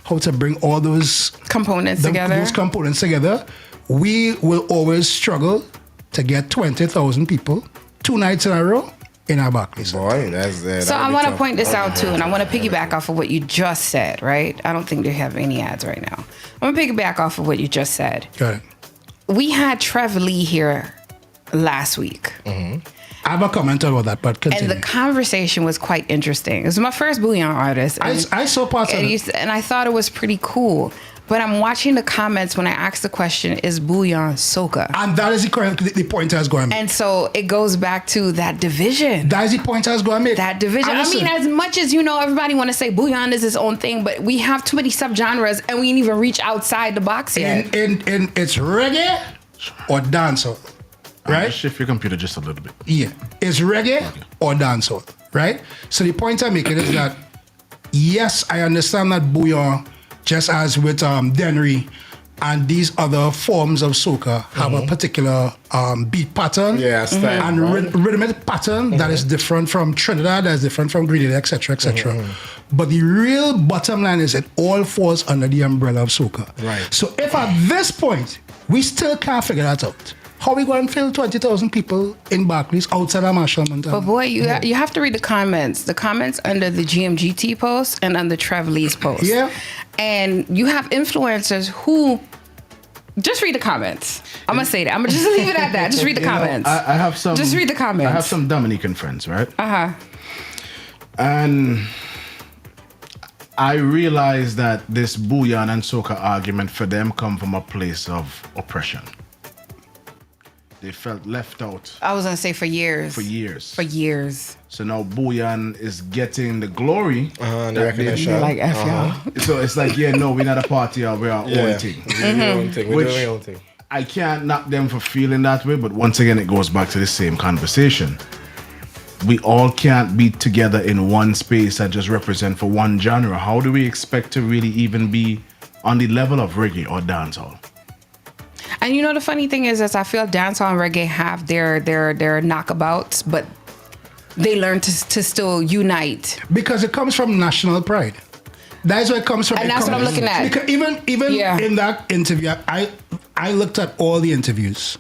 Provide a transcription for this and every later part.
how to bring all those components together, we will always struggle to get 20,000 people 2 nights in a row in our Barclays. Boy, that's so I want to point this out too, and I want to piggyback off of what you just said, right? I don't think they have any ads right now. I'm going to piggyback off of what you just said. Got it. We had Trevor Lee here last week. I have a comment about that, but continue. And the conversation was quite interesting. It was my first Bouillon artist. I saw parts of it. And I thought it was pretty cool. But I'm watching the comments when I ask the question, is Bouillon Soca? And that is the point I was going to make. And so it goes back to that division. That is the point I was going to make. That division. I mean, as much as, everybody want to say Bouillon is his own thing, but we have too many subgenres and we didn't even reach outside the box yet. And it's reggae or dancehall, right? Shift your computer just a little bit. Yeah. It's reggae or dancehall, right? So the point I'm making is that, yes, I understand that Bouillon, just as with Denry and these other forms of soca, have a particular beat pattern and rhythmic pattern that is different from Trinidad, that is different from Grenada, etc., etc. But the real bottom line is it all falls under the umbrella of soca. Right. So if at this point we still can't figure that out, how we going to fill 20,000 people in Barclays outside of Marshall Montana? But boy, you have to read the comments. The comments under the GMGT post and under Trevor Lee's post. Yeah. And you have influencers who just read the comments. I'm gonna say that. I'm gonna just leave it at that. Just read the comments. I have some. Just read the comments. I have some Dominican friends, right? Uh-huh. And I realize that this Bouillon and Soca argument for them come from a place of oppression. They felt left out. I was gonna say for years. For years. So now Bouillon is getting the glory. The recognition. Like F y'all. So it's like, we're not a party, we're our own thing. We're doing our own thing. I can't knock them for feeling that way, but once again, it goes back to the same conversation. We all can't be together in one space and just represent for one genre. How do we expect to really even be on the level of reggae or dancehall? And the funny thing is I feel dancehall and reggae have their knockabouts, but they learn to still unite. Because it comes from national pride. That's where it comes from. And that's what I'm looking at. Because even in that interview, I looked at all the interviews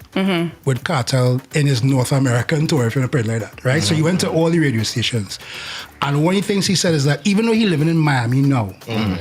with Cartel in his North American tour, if you want to put it like that, right? So he went to all the radio stations. And one of the things he said is that even though he's living in Miami now,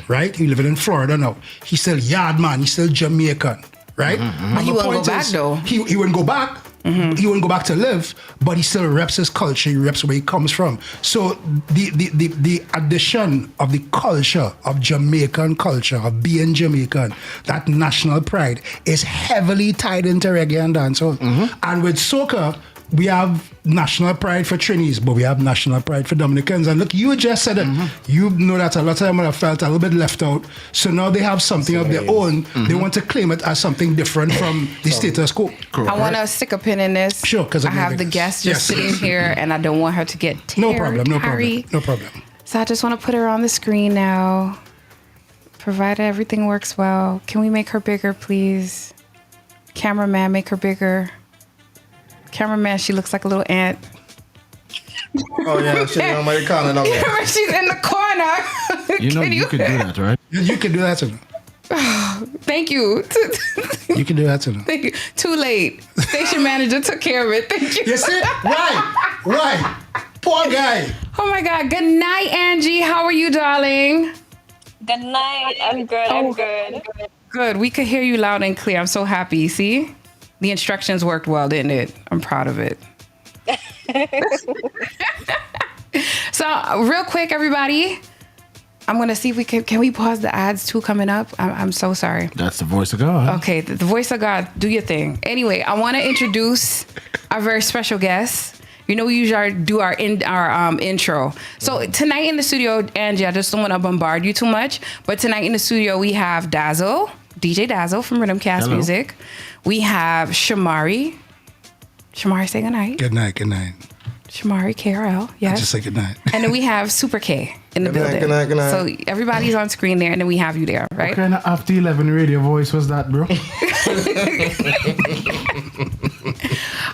right? He's living in Florida now, he's still yard man, he's still Jamaican, right? But he wouldn't go back though. He wouldn't go back. He wouldn't go back to live, but he still reps his culture. He reps where he comes from. So the addition of the culture of Jamaican culture, of being Jamaican, that national pride is heavily tied into reggae and dancehall. And with soca, we have national pride for Trinis, but we have national pride for Dominicans. And look, you just said it. You know that a lot of them have felt a little bit left out. So now they have something of their own. They want to claim it as something different from the status quo. I want to stick a pin in this. Sure, because I have the guest just sitting here, and I don't want her to get No problem. So I just want to put her on the screen now. Provided everything works well. Can we make her bigger, please? Cameraman, make her bigger. Cameraman, she looks like a little ant. Oh yeah, she's on my corner. She's in the corner. You could do that, right? You can do that to them. Thank you. You can do that to them. Thank you. Too late. Station manager took care of it. Thank you. You see? Right. Poor guy. Oh my God. Good night, Angie. How are you, darling? Good night. I'm good. I'm good. Good. We could hear you loud and clear. I'm so happy. See? The instructions worked well, didn't it? I'm proud of it. So, real quick, everybody. I'm going to see if we can we pause the ads too coming up? I'm so sorry. That's the voice of God. Okay, the voice of God. Do your thing. Anyway, I want to introduce our very special guest. We usually do our intro. So tonight in the studio, Angie, I just don't want to bombard you too much, but tonight in the studio we have Dazzle, DJ Dazzle from Rhythm Cast Music. We have Shamari. Shamari, say goodnight. Good night. Shamari, KRL, yes. I just say good night. And then we have Super K in the building. Good night. So everybody's on screen there, and then we have you there, right? What kind of after 11 radio voice was that, bro?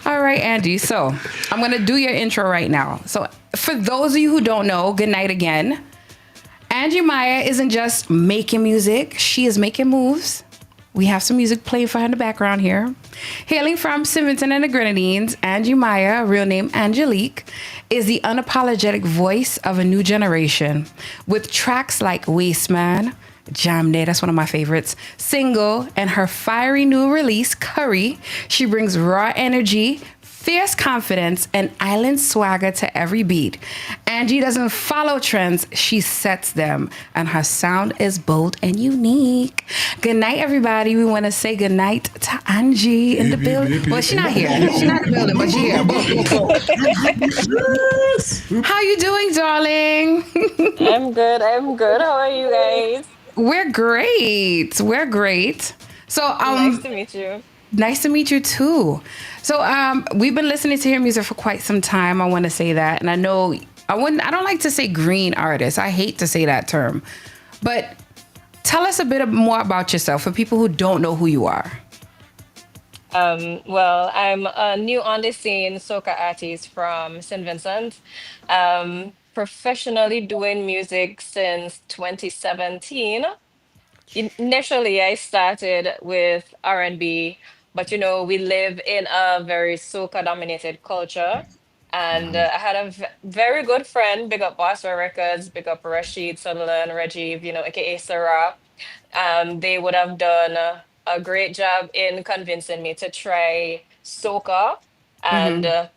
All right, Angie. So I'm going to do your intro right now. So for those of you who don't know, good night again. Angie Maya isn't just making music, she is making moves. We have some music playing for her in the background here. Hailing from St. Vincent and the Grenadines, Angie Maya, real name Angelique, is the unapologetic voice of a new generation. With tracks like Wasteman, Jam Day, that's one of my favorites, Single, and her fiery new release, Curry, she brings raw energy, fierce confidence, and island swagger to every beat. Angie doesn't follow trends, she sets them, and her sound is bold and unique. Good night, everybody. We want to say good night to Angie in the building. Well, she's not here. She's not in the building, but she's here. How you doing, darling? I'm good. I'm good. How are you guys? We're great. We're great. So, Nice to meet you. nice to meet you too. So we've been listening to your music for quite some time. I want to say that, and I know I don't like to say green artist. I hate to say that term, but tell us a bit more about yourself for people who don't know who you are. Well, I'm a new on the scene soca artist from St. Vincent. Professionally doing music since 2017. Initially, I started with R&B, but we live in a very soca dominated culture. And I had a very good friend, big up Bosswell Records, big up Rashid Sutherland, Rajiv, aka Sarah. They would have done a great job in convincing me to try soca. And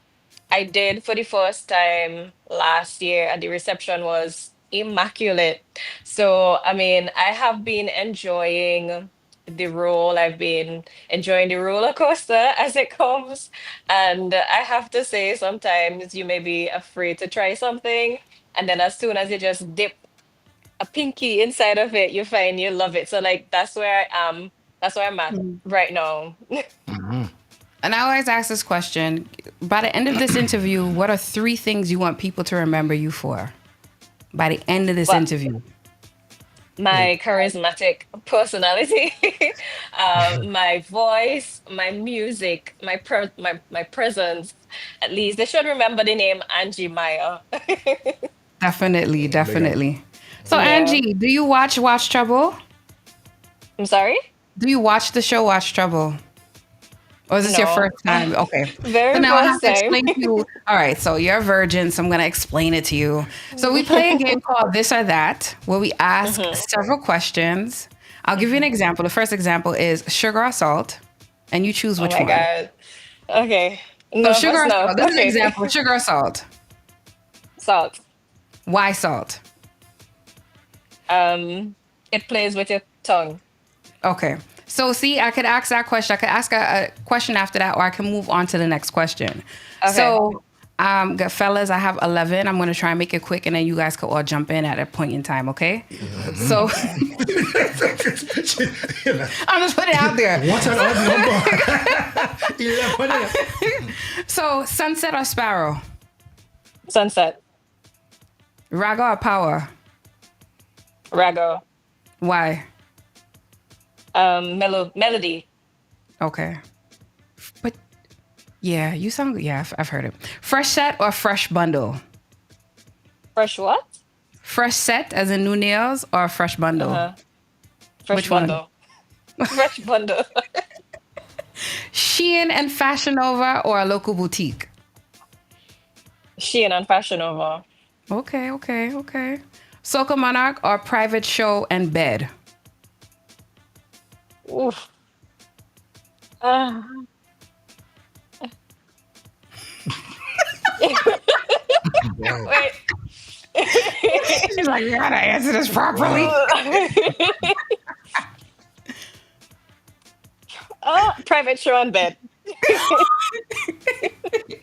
I did for the first time last year, and the reception was immaculate. So, I mean, I have been enjoying the role. I've been enjoying the roller coaster as it comes. And I have to say, sometimes you may be afraid to try something. And then as soon as you just dip a pinky inside of it, you find you love it. So, like, that's where I am. That's where I'm at right now. And I always ask this question. By the end of this interview, what are 3 things you want people to remember you for? By the end of this Well, interview. my charismatic personality, my voice, my music, my presence. At least they should remember the name Angie Maya. Definitely, definitely. So Yeah. Angie, do you watch Trouble? I'm sorry? Do you watch the show Watch Trouble? Or is this your No. first time? Okay. Very So now I have first to time. explain to you. All right, so you're a virgin, so I'm going to explain it to you. So we play a game called This or That, where we ask several questions. I'll give you an example. The first example is sugar or salt, and you choose Oh which my one. God. Okay. So No, sugar or no. salt. This is an Okay. example. Sugar or salt. Salt. Why salt? It plays with your tongue. Okay. So see, I could ask that question. I could ask a question after that, or I can move on to the next question. Okay. So, good fellas, I have 11. I'm going to try and make it quick, and then you guys could all jump in at a point in time, okay? So, I'm just putting it out there. What an odd number. 11. So, sunset or sparrow? Sunset. Raga or power? Raga. Why? Melody. Okay. But, yeah, you sound, yeah, I've heard it. Fresh set or fresh bundle? Fresh what? Fresh set as in new nails or fresh bundle? Fresh Which one? bundle. Fresh bundle. Shein and Fashion Nova or a local boutique? Shein and Fashion Nova. Okay. Soca Monarch or private show and bed? Oof. Uh, wait. She's like, you gotta answer this properly. Private show and bed.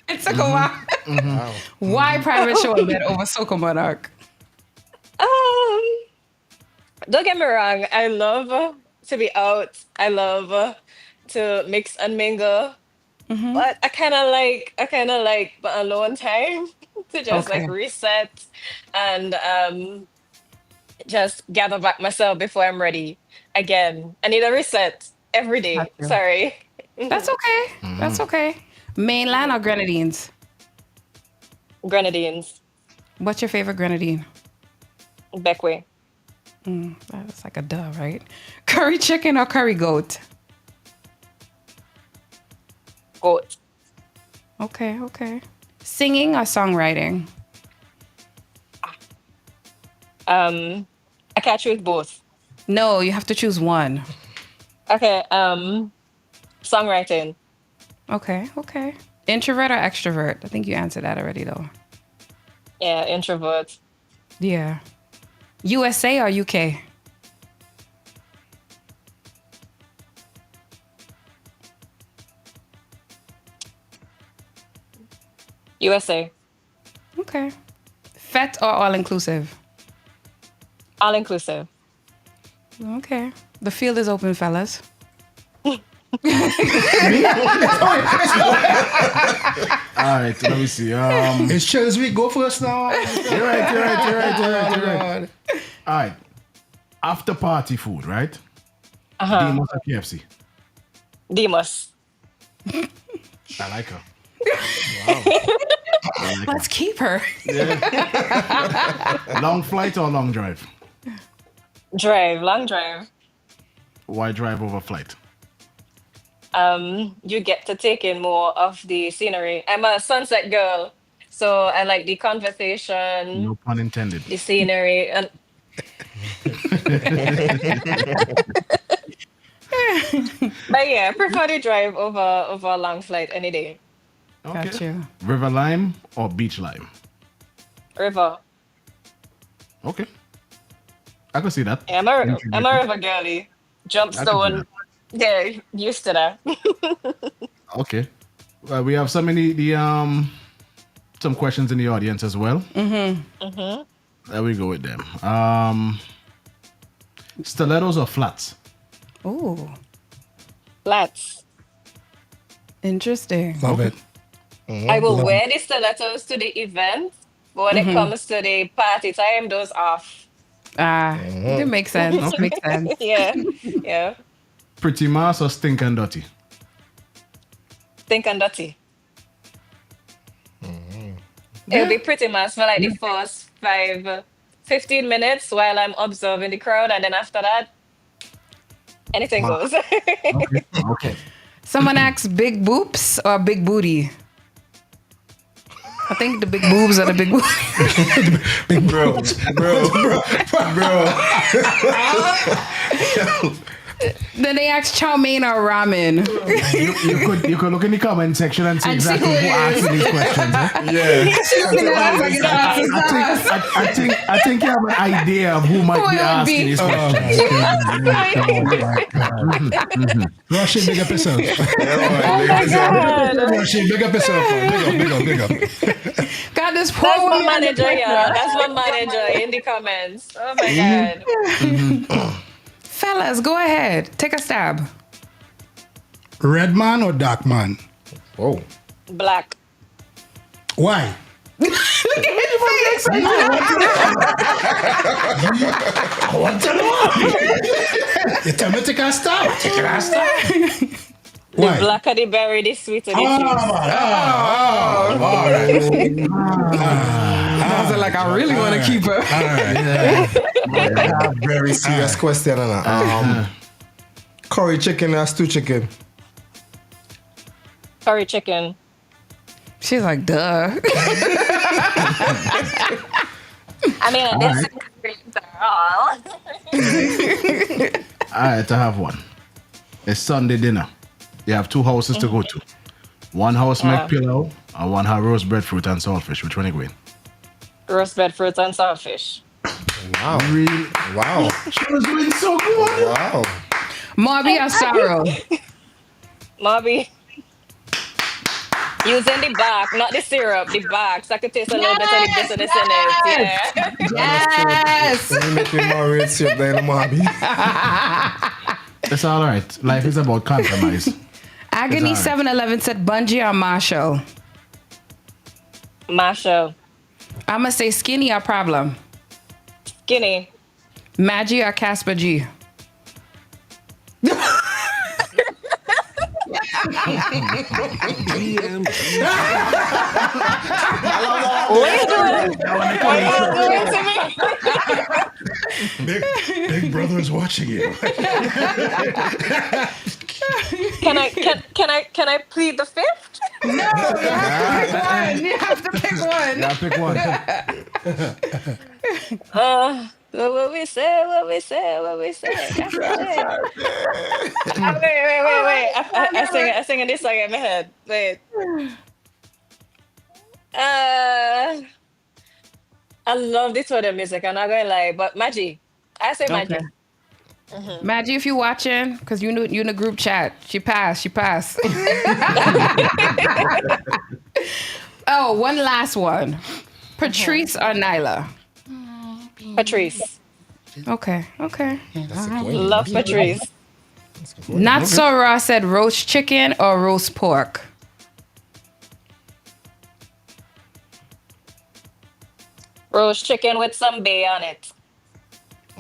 It took a while. Why private show and bed over Soca Monarch? Um, don't get me wrong. I love to be out. I love to mix and mingle. But I kind of like my alone time to just Okay. like reset and just gather back myself before I'm ready again. I need a reset every day. Gotcha. Sorry. That's okay. That's okay. Mainland or Grenadines? Grenadines. What's your favorite Grenadine? Beckway. That's like a duh, right? Curry chicken or curry goat? Goat. Okay. Singing or songwriting? I can't choose both. No, you have to choose one. Okay. Songwriting. Okay. Introvert or extrovert? I think you answered that already, though. Yeah, introvert. Yeah. USA or UK? USA. Okay. Fete or all inclusive? All inclusive. Okay. The field is open, fellas. All right, let me see. It's Chill's week. Go first now. You're right. All right. After party food, right? Demos or KFC? Demos. I like her. Let's keep her. Long flight or long drive? Drive. Long drive. Why drive over flight? You get to take in more of the scenery. I'm a sunset girl, so I like the conversation, No pun intended. the scenery, and but yeah, I prefer to drive over a long flight any day. Got you. River lime or beach lime? River. Okay. I can see that. Yeah, I'm a river girly. Jump I can see stone. Yeah, used to that. Okay. Well, we have some questions in the audience as well. There we go with them. Stilettos or flats? Ooh, Flats. interesting. Love it. I will wear the stilettos to the event, but when it comes to the party time, those off. It makes sense. Makes sense. Yeah. Pretty mass or stink and dirty? Think and dirty. It'll be pretty much for like the first 15 minutes while I'm observing the crowd, and then after that, anything goes. Okay. Someone asks big boobs or big booty? I think the big boobs are the big booty. Bro. Then they ask chow mein or ramen. You could look in the comment section and see And see exactly who who it asked is. these questions. I think you have an idea of who might Who be it would asking be. these questions. Russian, big up yourself. Oh my God. Russian, big up yourself. Big up. Got this poor That's my woman under manager, pressure. yeah. That's my manager in the comments. Oh my God. Fellas, go ahead. Take a stab. Red man or dark man? Whoa. Black. Why? I want to know. You tell me to take a stab. The Why? blacker the berry, the sweeter the juice. All right. Sounds like I really want to keep her. Very serious question, Anna. Curry chicken or stew chicken? Curry chicken. She's like, duh. I mean, this ingredients are all. All right, I have one. It's Sunday dinner. You have two houses to go to. One house make pillau and one have roast breadfruit and saltfish. Which one you going? Roast breadfruit and saltfish. Wow. Really? Wow. She was doing so good. Wow. Marby or Sorrow? Marby. Using the bark, not the syrup, the bark, so I could taste a little bit of the bitterness in it. Yeah. Yes. You make me more red soup than a Mobby. It's all right. Life is about compromise. Agony It's all 711 said Bungie or Marshall? Marshall. I'm going to say Skinny or Problem? Skinny. Maggie or Casper G? What are you doing? What are you doing to me? Big brother is watching you. Can I plead the fifth? No, you have to pick one. You have to pick one. Yeah, pick one. What we say? What we say? That's it. Wait. I sing this song in my head. Wait. I love this sort of music. I'm not gonna lie, but Maggie, I say Maggie. Okay. Maggie, if you're watching, because you in the group chat, she passed. Oh, one last one. Patrice or Nyla? Patrice. Okay. Love Patrice. Not so raw said roast chicken or roast pork. Roast chicken with some bay on it.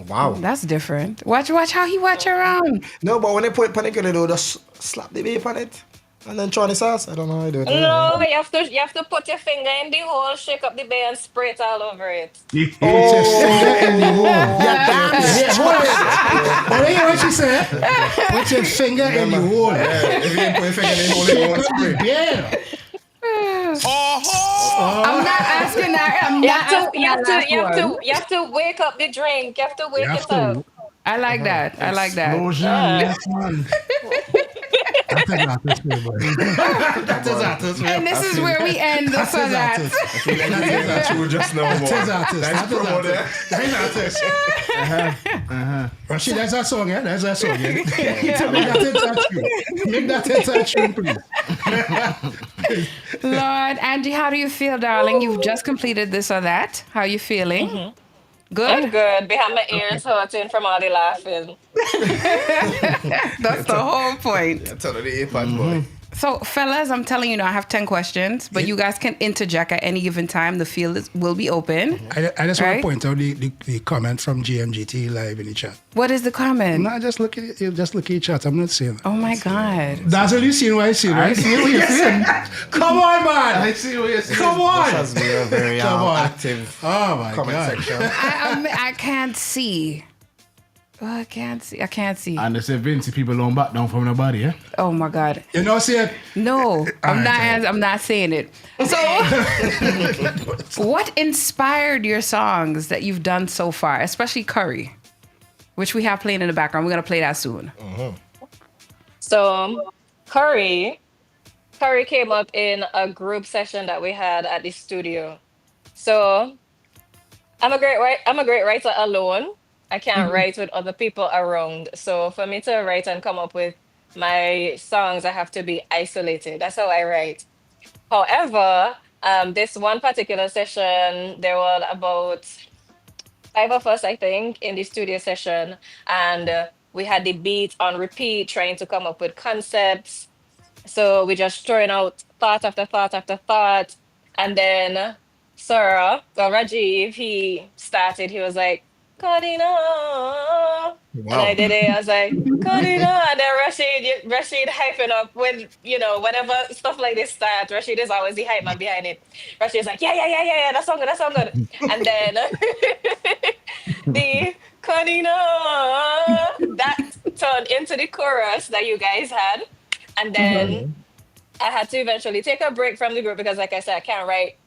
Wow. That's different. Watch how he watch around. No, but when they put it panic, they just slap the babe on it. And then try the sauce. I don't know how you do it. No, you have to put your finger in the hole, shake up the bay, and spray it all over it. What she said? Put your finger in the hole. If you didn't put your finger in the hole, you won't spray. Yeah. I'm not asking that. You have to wake up the drink. You have to wake it up. I like that. Explosion. Yes, man. That's artist. And this is where we end the so that. That's true just now. That's artist. Rashid, that's our song, yeah? Make that touch you, please. Lord, Angie, how do you feel, darling? You've just completed this or that. How are you feeling? I'm Good? good. Behind my ears hurting from all the laughing. That's the whole point. Tell her the iPad boy. So, fellas, I'm telling you now, I have 10 questions, but you guys can interject at any given time. The field will be open. I just want Right? to point out the comment from GMGT live in the chat. What is the comment? No, just look at it. Just look at your chat. I'm not saying. Oh, my God. That's what you seen. What I seen, right? I see what you're saying. Come on, man. I see what you're saying. Come on. This has been a very Come on. active Oh my comment God. section. I can't see. Oh, I can't see. And they say Vinci people don't back down from nobody, eh? Oh, my God. You know, see it. No, I'm right, I'm not saying it. So, what inspired your songs that you've done so far, especially Curry, which we have playing in the background? We're gonna play that soon. So Curry came up in a group session that we had at the studio. So I'm a great writer alone. I can't write with other people around. So for me to write and come up with my songs, I have to be isolated. That's how I write. However, this one particular session, there were about 5 of us, I think, in the studio session, and we had the beat on repeat, trying to come up with concepts. So we just throwing out thought after thought after thought, and then Rajiv, he started. He was like, Codina. And I did it. I was like, Codina. And then Rashid hyping up with, whenever stuff like this starts, Rashid is always the hype man behind it. Rashid's like, yeah, that sound good. And then the Codina, that turned into the chorus that you guys had. And then I had to eventually take a break from the group because, like I said, I can't write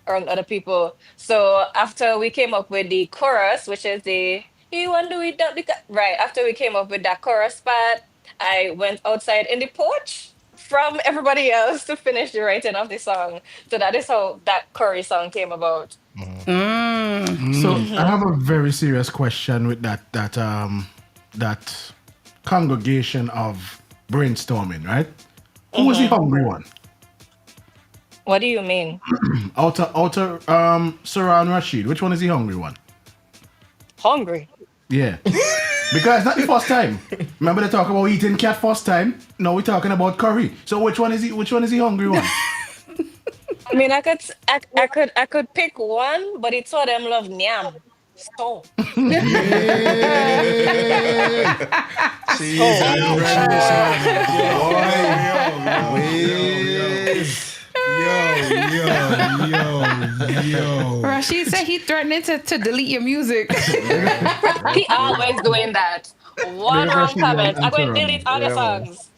around other people. So after we came up with the chorus, which is the you want to do it right, after we came up with that chorus part, I went outside in the porch from everybody else to finish the writing of the song. So that is how that Curry song came about. So I have a very serious question with that congregation of brainstorming, right? Who was the hungry one? What do you mean? Outer Surah and Rashid. Which one is the hungry one? Hungry? Yeah. Because it's not the first time. Remember they talk about eating cat first time? Now we're talking about curry. So which one is the hungry one? I mean, I could pick one, but it's all them love nyam. So. Yo. Rashid said he threatened to delete your music. He always doing that. One wrong comment. I'm going to delete all the songs.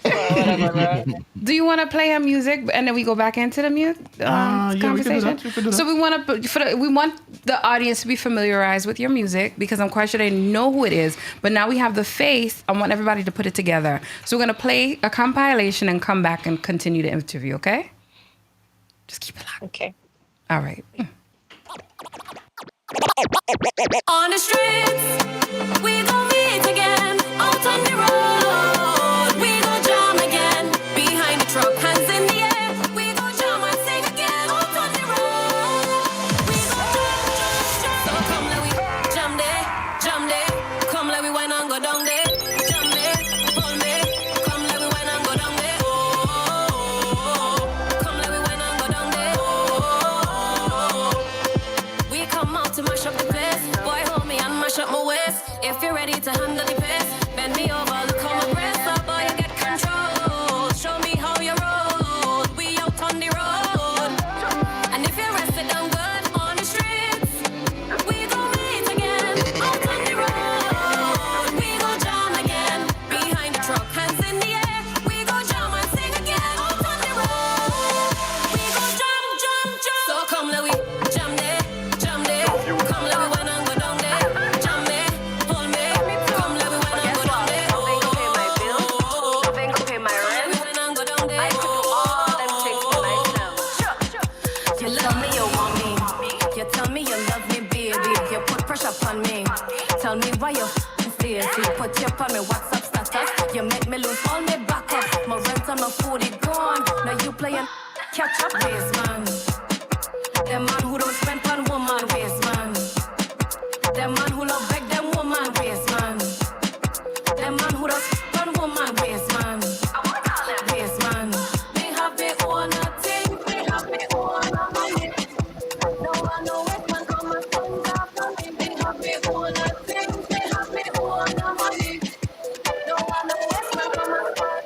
So whatever, bro. Do you want to play her music and then we go back into the Yeah, we can do conversation? that. We can do that. So we want the audience to be familiarized with your music because I'm quite sure they know who it is. But now we have the face. I want everybody to put it together. So we're gonna play a compilation and come back and continue the interview. Okay? Just keep it locked. Okay. All right. On the streets, we gon' meet again. Out on the road, we gon' jam again. Behind the truck, hands in the air, we gon' jam and sing again. Out on the road, we gon' jam. So come let we jam there. Come let we wine and go down there. Jam there, hold me. Come let we wine and go down there. Oh, come let we wine and go down there. Oh, we come out to mash up the place. Boy, hold me and mash up my waist. If you're ready to handle the pace, bend me over, look how my breasts up, boy, you get control. Show me how you roll. We out on the road. And if you're rested down good on the streets, we gon' meet again. Out on the road, we gon' jam again. Behind the truck, hands in the air, we gon' jam and sing again. Out on the road, we gon' jam. So come let we jam there. Come let we wine and go down there. Jam me, hold me. Come let we wine and go down there. Nothing could pay my rent. Wine and go down there. I could do all them things for myself. You tell me you want me. You tell me you love me, baby. You put pressure upon me. Tell me why you stay. Put you upon me WhatsApp status. You make me lose all my backup. My rent and my food is gone. Now you playing catch up waste, man. Them man who don't spend on woman waste, man. Them man who love beg them woman waste, man. Them man who don't spend on woman waste, man. Waste, man. Me have me own a thing. Me have me own a money. No one know it, man, come and stand after me. Me have me own a thing. Me have me own a money. No one know it, man, come and stand.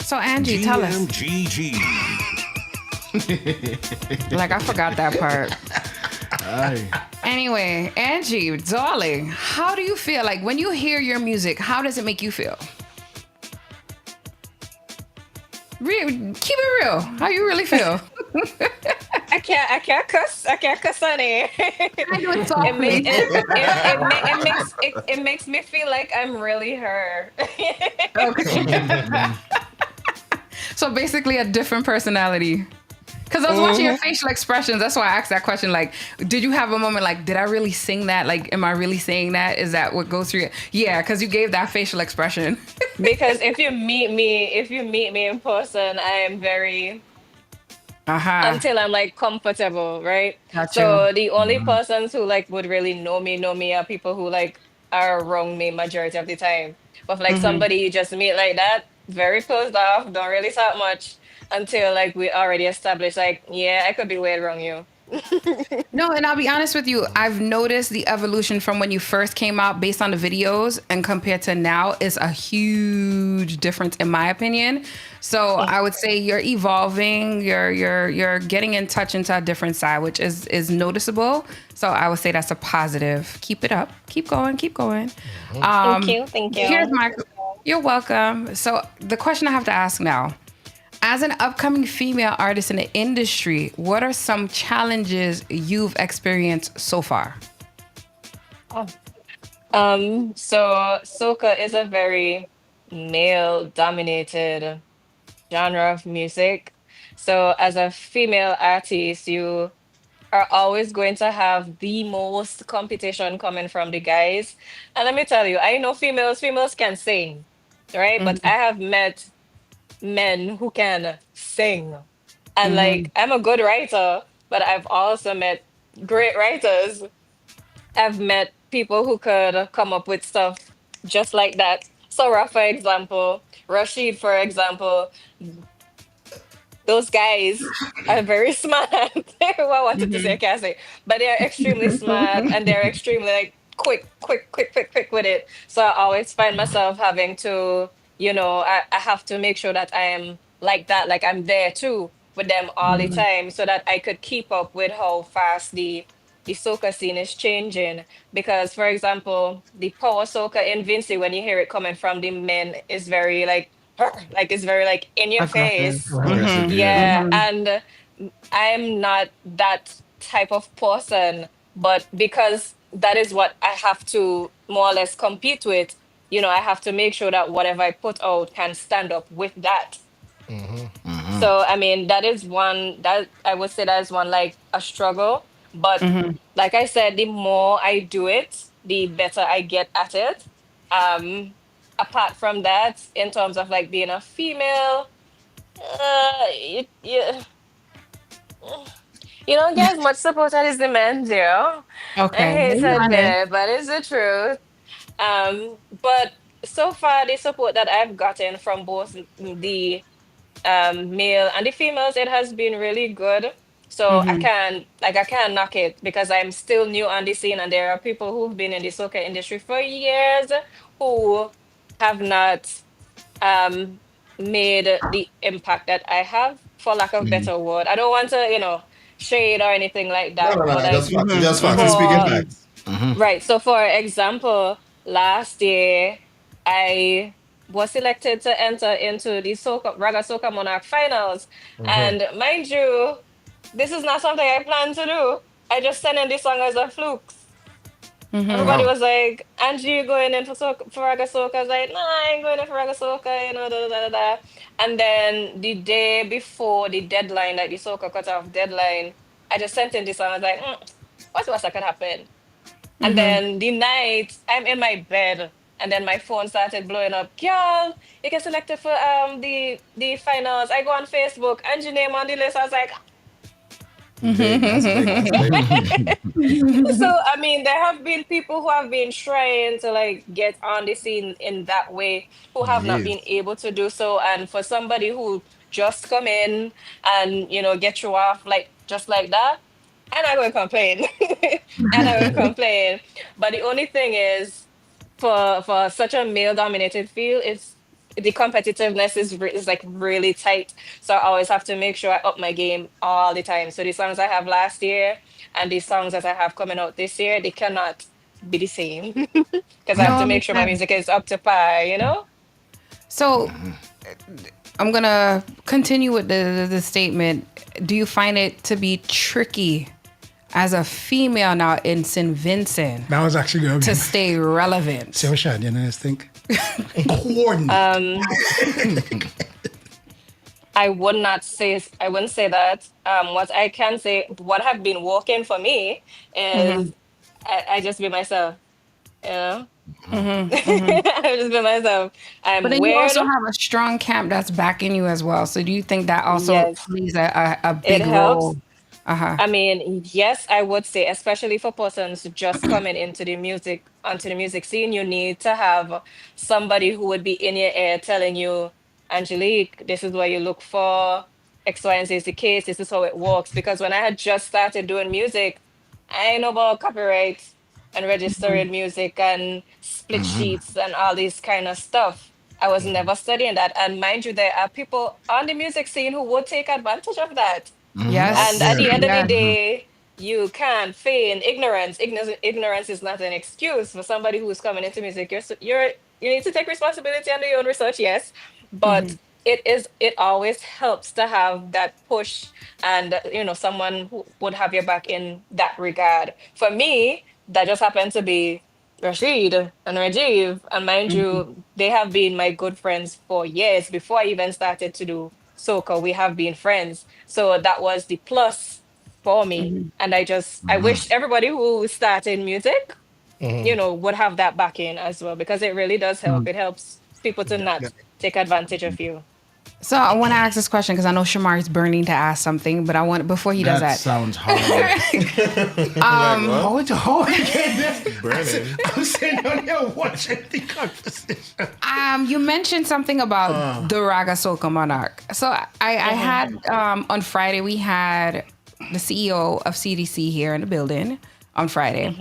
So Angie, tell us. GMGG. Like I forgot that part. Aye. Anyway, Angie, darling, how do you feel? Like when you hear your music, how does it make you feel? Keep it real. How you really feel? I can't cuss on it. I do it It, softly. it makes me feel like I'm really her. Okay. So basically a different personality. Because I was watching your facial expressions. That's why I asked that question. Like, did you have a moment like, did I really sing that? Like, am I really saying that? Is that what goes through it? Yeah, because you gave that facial expression. Because if you meet me in person, I am very Uh-huh. until I'm like comfortable, right? Got you. So the only persons who like would really know me are people who like are around me majority of the time. But if, like somebody you just meet like that, very closed off, don't really talk much until like we already established like, yeah, I could be way wrong you. No, and I'll be honest with you. I've noticed the evolution from when you first came out based on the videos and compared to now is a huge difference in my opinion. So I would say you're evolving, you're getting in touch into a different side, which is noticeable. So I would say that's a positive. Keep it up. Keep going. Keep going. Thank you. Here's my You're welcome. So the question I have to ask now. As an upcoming female artist in the industry, what are some challenges you've experienced so far? So soca is a very male dominated genre of music. So as a female artist, you are always going to have the most competition coming from the guys. And let me tell you, I know females can sing, right? But I have met men who can sing. And like I'm a good writer, but I've also met great writers. I've met people who could come up with stuff just like that. Sora, for example, Rashid, for example, those guys are very smart. Well, I wanted to say, I can't say, but they're extremely smart and they're extremely like quick with it. So I always find myself having to, I have to make sure that I am like that, like I'm there too with them all the time so that I could keep up with how fast the soca scene is changing. Because, for example, the power soca in Vinci, when you hear it coming from the men, is very like, like it's very like in your Aggressive. face. Aggressive, Yeah, and I'm not that type of person, but because that is what I have to more or less compete with, I have to make sure that whatever I put out can stand up with that. So, I mean, that is one that I would say that is one like a struggle. But like I said, the more I do it, the better I get at it. Apart from that, in terms of like being a female, you don't get as much support as the men do. I Okay. hate to Be admit honest. it, but it's the truth. But so far, the support that I've gotten from both the male and the females, it has been really good. So I can't knock it because I'm still new on the scene, and there are people who've been in the soca industry for years who have not um made the impact that I have, for lack of better word. I don't want to, shade or anything like No, that, no, but no. like Just facts. You're speaking for facts. right. So for example, last year I was selected to enter into the Raga Soca Monarch finals. And mind you, this is not something I planned to do. I just sent in the song as a fluke. Everybody Wow. was like, Angie, you going in for Raga Soca? I was like, nah, I ain't going in for Raga Soca, da da da da. And then the day before the deadline, like the Soca cutoff deadline, I just sent in this song. I was like, what's that could happen? And then the night, I'm in my bed, and then my phone started blowing up. Girl, you get selected for the finals. I go on Facebook, Angie name on the list. I was like, Big. That's big. That's big. so I mean, there have been people who have been trying to like get on the scene in that way who have not Yes. been able to do so. And for somebody who just come in and get you off like just like that, and I will complain, and I will complain. But the only thing is, for such a male dominated field, the competitiveness is like really tight. So I always have to make sure I up my game all the time. So the songs I have last year and the songs that I have coming out this year, they cannot be the same because I have No, to it make makes sure my sense. music is up to par, you know? So I'm gonna continue with the statement. Do you find it to be tricky as a female now in St. Vincent That was actually going to to stay relevant? So, Shad, you know, I think. Coordinate. I wouldn't say that. What I can say, what have been working for me is I just be myself, you know? I just be myself. But I'm then you weird. also have a strong camp that's backing you as well. So do you think that also Yes, plays a it big helps. role? Uh-huh. I mean, yes, I would say, especially for persons just coming into the music, onto the music scene, you need to have somebody who would be in your ear telling you, Angelique, this is what you look for. X, Y, and Z is the case. This is how it works. Because when I had just started doing music, I ain't know about copyright and registering music and split sheets and all this kind of stuff. I was never studying that. And mind you, there are people on the music scene who would take advantage of that. And Yes. at the end of the Yes. day, you can't feign ignorance. Ignorance is not an excuse for somebody who's coming into music. You need to take responsibility and do your own research, yes, but it always helps to have that push and someone who would have your back in that regard. For me, that just happened to be Rashid and Rajiv, and mind you, they have been my good friends for years before I even started to do soca. We have been friends, so that was the plus for me. And I wish everybody who started music, would have that backing as well because it really does help. It helps people to not take advantage of you. So I want to ask this question because I know Shamar is burning to ask something, but I want before he does That that. sounds horrible. Oh, it's hard again. Brandon. I'm sitting on here watching the conversation. You mentioned something about the Raga Soca Monarch. So I had on Friday we had the CEO of CDC here in the building on Friday,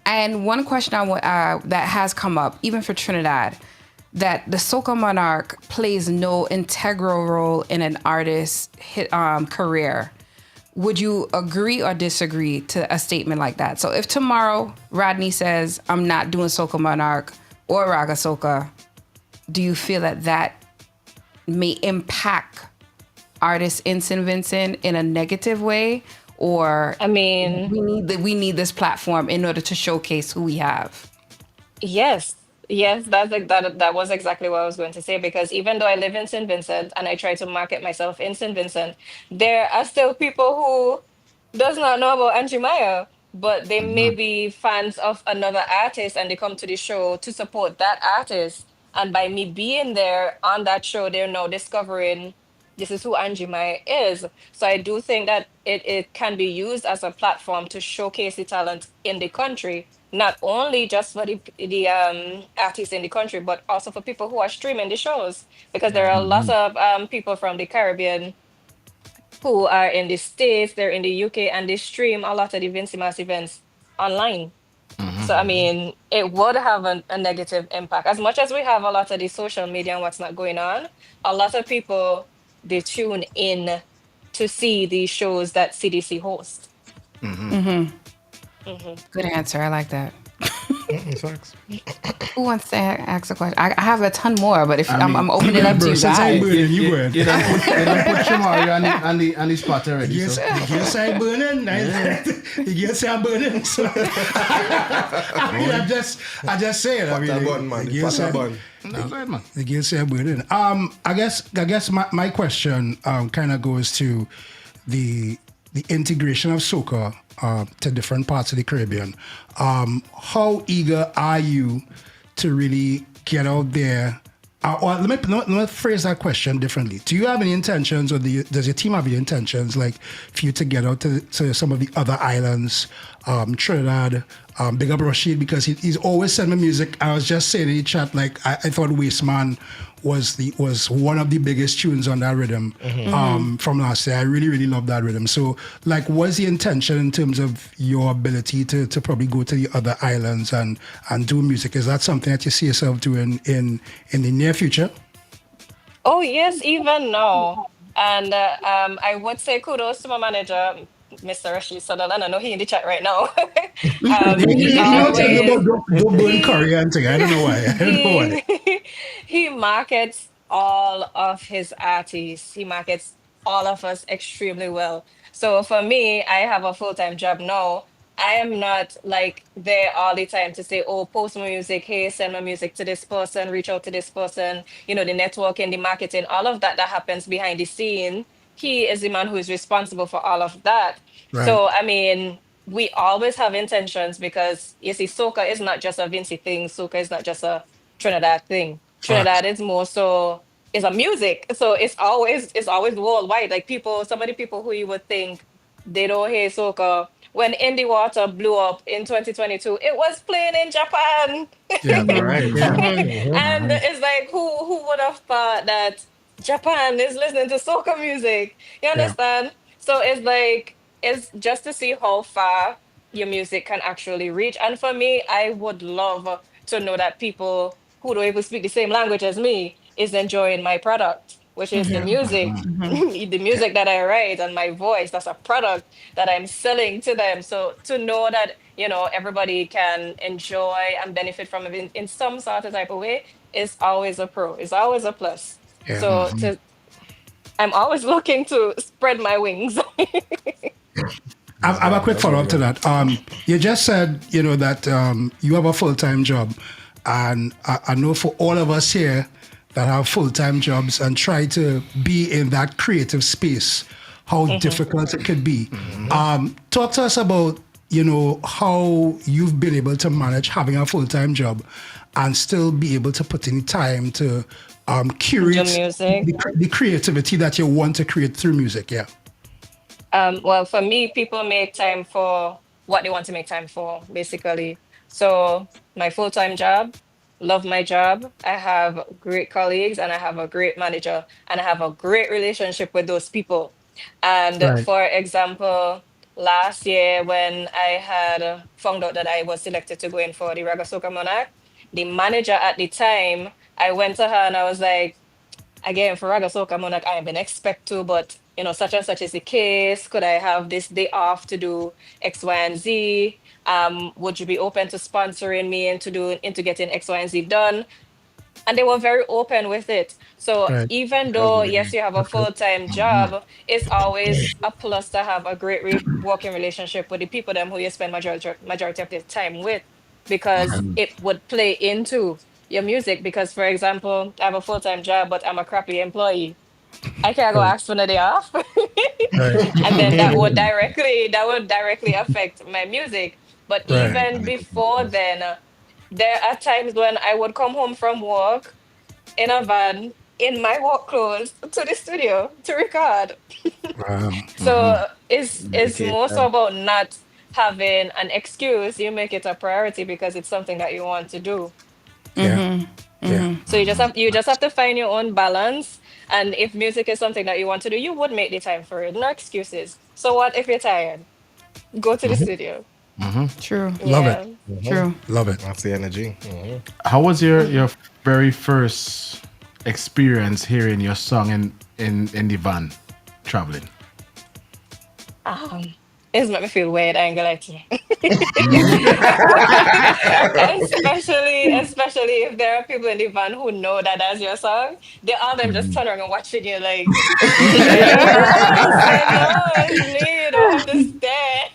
and one question that has come up even for Trinidad, that the Soca Monarch plays no integral role in an artist's career. Would you agree or disagree to a statement like that? So if tomorrow Rodney says, I'm not doing Soca Monarch or Raga Soca, do you feel that may impact artists in St. Vincent in a negative way? Or I mean, we need this platform in order to showcase who we have? yes. Yes, that was exactly what I was going to say because even though I live in St. Vincent and I try to market myself in St. Vincent, there are still people who does not know about Angie Maya, but they may be fans of another artist and they come to the show to support that artist. And by me being there on that show, they're now discovering this is who Angie Maya is. So I do think that it can be used as a platform to showcase the talent in the country, not only just for the artists in the country, but also for people who are streaming the shows, because there are lots of people from the Caribbean who are in the States, they're in the UK, and they stream a lot of the Vincy Mass events online. So I mean, it would have a negative impact. As much as we have a lot of the social media and what's not going on, a lot of people they tune in to see the shows that CDC hosts. Good answer. I like that. Thanks. Who wants to ask a question? I have a ton more, but if I'm opening it up to Bro, you since I guys. burning, you burn. You don't put Shamari on the spot already. Yes, So. yes, I burning. Yes, I'm burning. So, I mean, I just say it. I mean, Fat button, man. yes, Fat I- button. That's right, man. The girl said burning. I guess my question kind of goes to the integration of soca to different parts of the Caribbean. How eager are you to really get out there? Or let me phrase that question differently. Do you have any intentions, or does your team have any intentions, like for you to get out to some of the other islands, Trinidad, big up Rashid, because he's always sent me music. I was just saying in the chat, like I thought Wasteman was one of the biggest tunes on that rhythm from last year. I really, really love that rhythm. So, like, what's the intention in terms of your ability to probably go to the other islands and do music? Is that something that you see yourself doing in the near future? Oh yes, even now. And I would say kudos to my manager, Mr. Rashid Sutherland. I know he in the chat right now. He He don't tell me always about don't burn he curry and thing. I don't know why. I don't know why. he he markets all of his artists. He markets all of us extremely well. So for me, I have a full-time job now. I am not like there all the time to say, oh, post my music, hey, send my music to this person, reach out to this person, the networking, the marketing, all of that that happens behind the scene. He is the man who is responsible for all of that. Right. So I mean, we always have intentions because you see, soca is not just a Vincy thing. Soca is not just a Trinidad thing. Trinidad Facts. is more so is a music. So it's always worldwide. Like people, some of the people who you would think they don't hear soca. When In the Water blew up in 2022, it was playing in Japan. Yeah. Right. Yeah. And it's like who would have thought that Japan is listening to soca music? You Yeah. understand? So it's just to see how far your music can actually reach. And for me, I would love to know that people who don't even speak the same language as me is enjoying my product, which is the Yeah. music. The Yeah. music that I write and my voice, that's a product that I'm selling to them. So to know that, everybody can enjoy and benefit from it in some sort of type of way is always a pro. It's always a plus. Yeah. So I'm always looking to spread my wings. I have a quick follow up to that. You just said, that you have a full time job. And I know for all of us here that have full time jobs and try to be in that creative space, how difficult it could be. Talk to us about, how you've been able to manage having a full time job and still be able to put in time to curate Do music. the creativity that you want to create through music. Yeah. Well, for me, people make time for what they want to make time for, basically. So, my full time job, love my job. I have great colleagues and I have a great manager and I have a great relationship with those people. And Right. for example, last year when I had found out that I was selected to go in for the Raga Soca Monarch, the manager at the time, I went to her and I was like, again for Raga Soca Monarch, I have been expect to, but such and such is the case. Could I have this day off to do X, Y, and Z? Would you be open to sponsoring me into getting X, Y, and Z done? And they were very open with it. So Right. even That's though really yes, you have a full-time job, it's always a plus to have a great working relationship with the people them who you spend majority of the time with, because it would play into your music. Because for example, I have a full-time job, but I'm a crappy employee. I can't go Right. ask for the day off. Right. And then that would directly affect my music. But Right. even before then, there are times when I would come home from work in a van in my work clothes to the studio to record. Wow. So it's dedicate more so time. about not having an excuse. You make it a priority because it's something that you want to do. Yeah. Yeah. So you just have to find your own balance. And if music is something that you want to do, you would make the time for it. No excuses. So what if you're tired? Go to the studio. True. Love Yeah. it. True. Love it. That's the energy. How was your very first experience hearing your song in the van traveling? It's make me feel weird, I ain't gonna lie to you. Especially if there are people in the van who know that that's your song. They all them just turn around and watching you like, yes, I know it's me, you don't understand.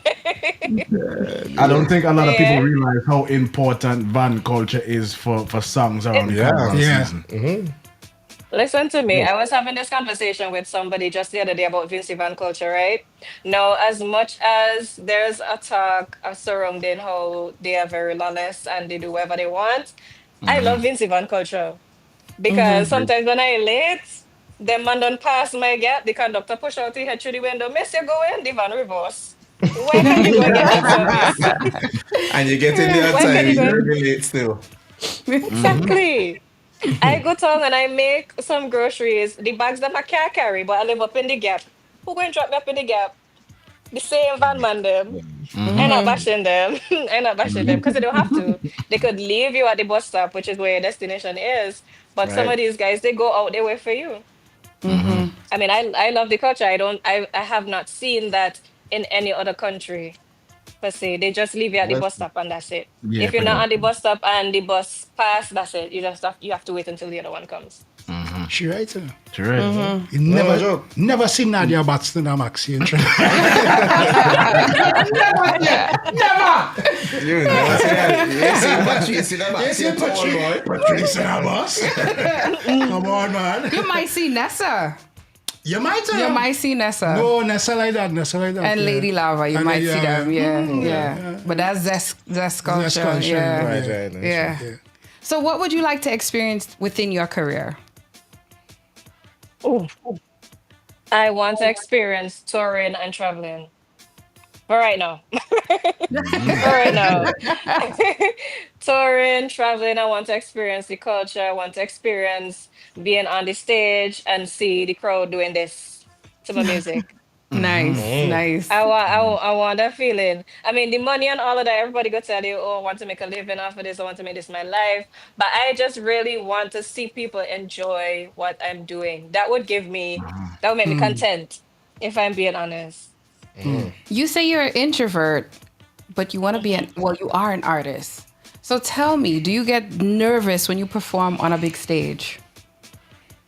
I don't think a lot of people Yeah. realize how important van culture is for songs around the Yeah. carnival Yeah. season. Listen to me. I was having this conversation with somebody just the other day about Vincy Van culture, right? Now, as much as there's a talk surrounding how they are very lawless and they do whatever they want, I love Vincy Van culture because sometimes when I late, the man don't pass my gap, the conductor push out his head through the window, miss you go in, the van reverse. Why can't you go and get that service? And you get in there on Why can't time, you go? you're really late still. Exactly. I go town and I make some groceries. The bags that I can't carry, but I live up in the gap. Who going to drop me up in the gap? The same van man them. I'm not bashing them. I'm not bashing them because they don't have to. They could leave you at the bus stop, which is where your destination is. But some of Right. these guys, they go out their way for you. I mean, I love the culture. I have not seen that in any other country per se. They just leave you at the Well, bus stop and that's it. Yeah, If you're pretty not much. at the bus stop and the bus pass, that's it. You have to wait until the other one comes. She right, you know. Correct. You No never, joke. never seen Nadia Baxter in a Maxi intro. You never see that. You see that? You see that tall boy. Patrice in a bus. Come on, man. You might see Nessa. You might. You might see Nessa. No, Nessa like that. Nessa like that. And yeah. Lady Lava, you And might Lady see Lava. them. Yeah. But that's Zest culture. Zest culture, Yeah. Right, Yeah. right. Yeah. Yeah. So what would you like to experience within your career? Ooh. I want to experience touring and traveling. For right now. For right now. Touring, traveling, I want to experience the culture. I want to experience being on the stage and see the crowd doing this to my music. Nice. I want that feeling. I mean, the money and all of that, everybody go tell you, oh, I want to make a living off of this. I want to make this my life. But I just really want to see people enjoy what I'm doing. That would make me content, if I'm being honest. You say you're an introvert, but you want to be you are an artist. So tell me, do you get nervous when you perform on a big stage?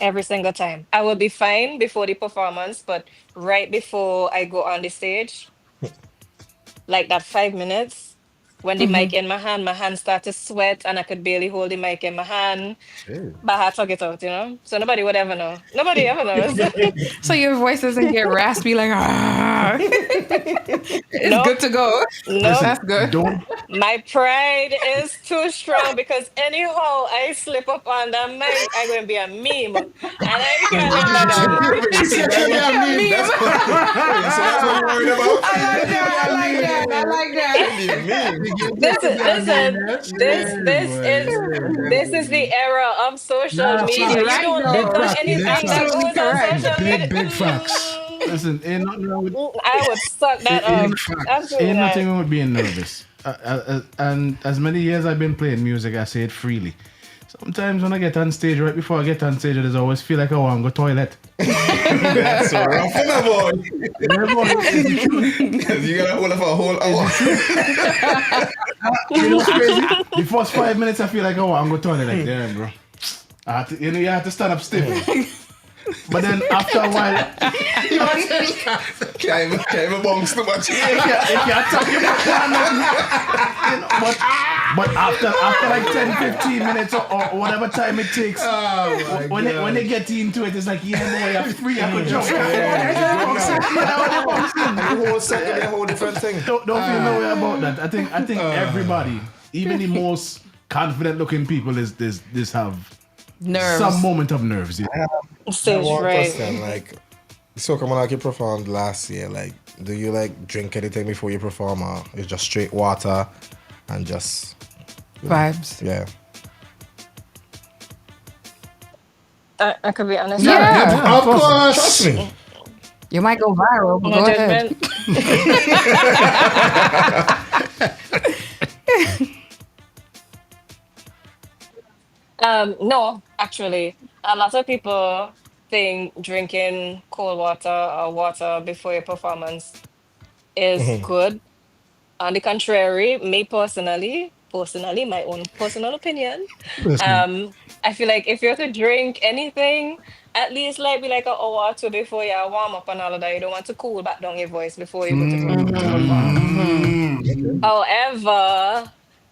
Every single time. I will be fine before the performance, but right before I go on the stage, like that 5 minutes, when the mic in my hand start to sweat and I could barely hold the mic in my hand. But I had to get out, So nobody would ever know. Nobody ever knows. So your voice doesn't get raspy like, ah. It's Nope. good to go. No, That's good. Don't my pride is too strong because anyhow I slip up on that mic, I'm going to be a meme. And I can't live like that. You see that? That's what you're worried about? I like that. This is the era of social media. You right, don't though. live on anything that goes on Correct. social media. Big facts. listen. Ain't nothing wrong with I would suck that up. Absolutely ain't nothing not. wrong with being nervous. And as many years I've been playing music, I say it freely. Sometimes when I get on stage, right before I get on stage, I just always feel like I want to go toilet. That's rough, boy. Yeah, boy, it's the truth. You gotta hold up for a whole hour. You know what's crazy? The first 5 minutes, I feel like, oh, I'm going to toilet. Like, damn, bro. You have to stand up stiff. But then after a while, Can't even bounce too much. if you attack your but after like 10, 15 minutes or whatever time it takes, when they get into it, it's like, yeah, boy, you're free. I could jump. The whole set is a whole different thing. Don't feel no way about that. I think everybody, even the most confident looking people, this have Nerves. some moment of nerves. Yeah. Stage One right. question, like, Soca Monarch, you performed last year. Like, do you like drink anything before you perform, or it's just straight water and just Vibes. yeah? I could be honest. Yeah. Of course. Trust me. You might go viral, but No go ahead. judgment. No, actually, a lot of people think drinking cold water or water before your performance is good. On the contrary, me personally, my own personal opinion, I feel like if you're to drink anything, at least like be like an hour or two before you warm up and all of that. You don't want to cool back down your voice before you go to perform.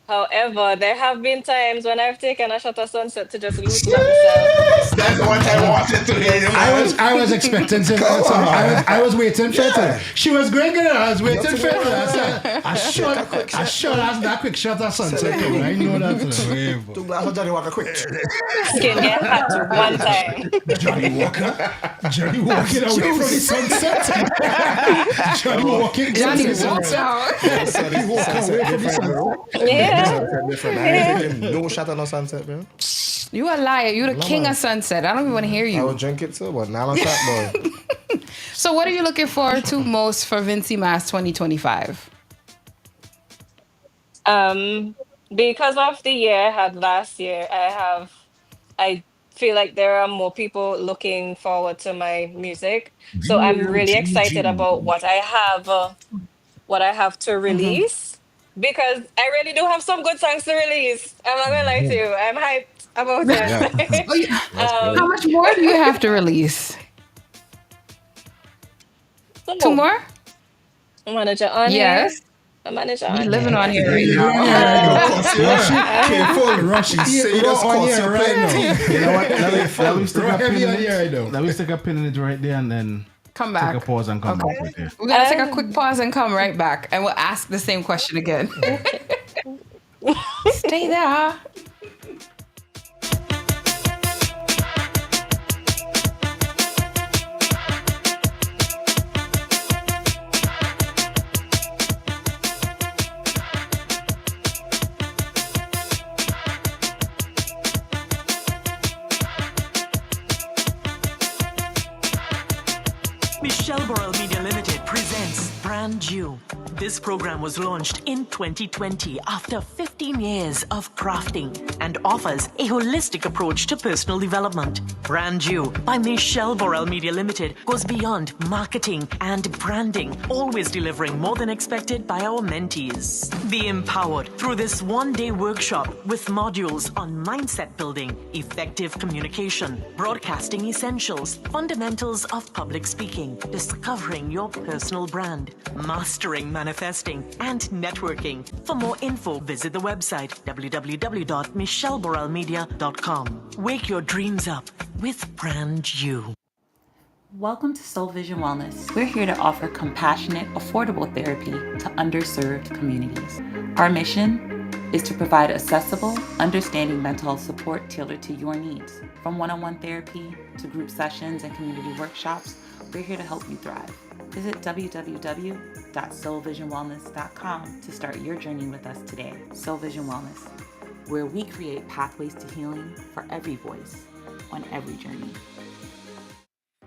However, there have been times when I've taken a shot of sunset to just loosen up myself. That's the one time I wanted to hear you. I was expecting to. I was waiting for it. She was going good. I was waiting for it. I said, I shot that quick shot of sunset. I know that. Two glasses of Johnny Walker quick. Skin get hot one time. Johnny walking away from the sunset. Johnny walking. Johnny walks out. He walk away from the sunset. Yeah. Different. I ain't taking no shot of no sunset, bro. You a liar. You the king man. of sunset. I don't even want to hear I you. would drink it too, but now I'm shot, boy. So what are you looking forward to most for Vincy Mass 2025? Because of the year I had last year, I feel like there are more people looking forward to my music. So I'm really excited about what I have to release because I really do have some good songs to release. I'm not gonna lie to you. I'm hyped about Yeah, it. Oh, yeah. that's How good. much more do you have to release? Some Two more. more? Manager on here. Yes. A manager We on living here. on here right You on here now. right now. Uh, Cuss you right. Careful. Rushy, say You just on cause here you're right now. plenty. You know what? Let me stick Right a pin heavy in on here right it. now. Let me stick a pin in it right there and then Come take a back. pause and come Okay. back with it. We're going to take a quick pause and come right back. And we'll ask the same question again. Stay there. Michelle Borrell Media Limited presents Brand New. This program was launched in 2020 after 15 years of crafting and offers a holistic approach to personal development. Brand New by Michelle Borrell Media Limited goes beyond marketing and branding, always delivering more than expected by our mentees. Be empowered through this one-day workshop with modules on mindset building, effective communication, broadcasting essentials, fundamentals of public speaking, discovering your personal brand, mastering manifesting, and networking. For more info, visit the website www.michelleborrellmedia.com. Wake your dreams up with Brand You. Welcome to Soul Vision Wellness. We're here to offer compassionate, affordable therapy to underserved communities. Our mission is to provide accessible, understanding mental health support tailored to your needs. From one-on-one therapy to group sessions and community workshops, we're here to help you thrive. Visit www.soulvisionwellness.com to start your journey with us today. Soul Vision Wellness, where we create pathways to healing for every voice on every journey.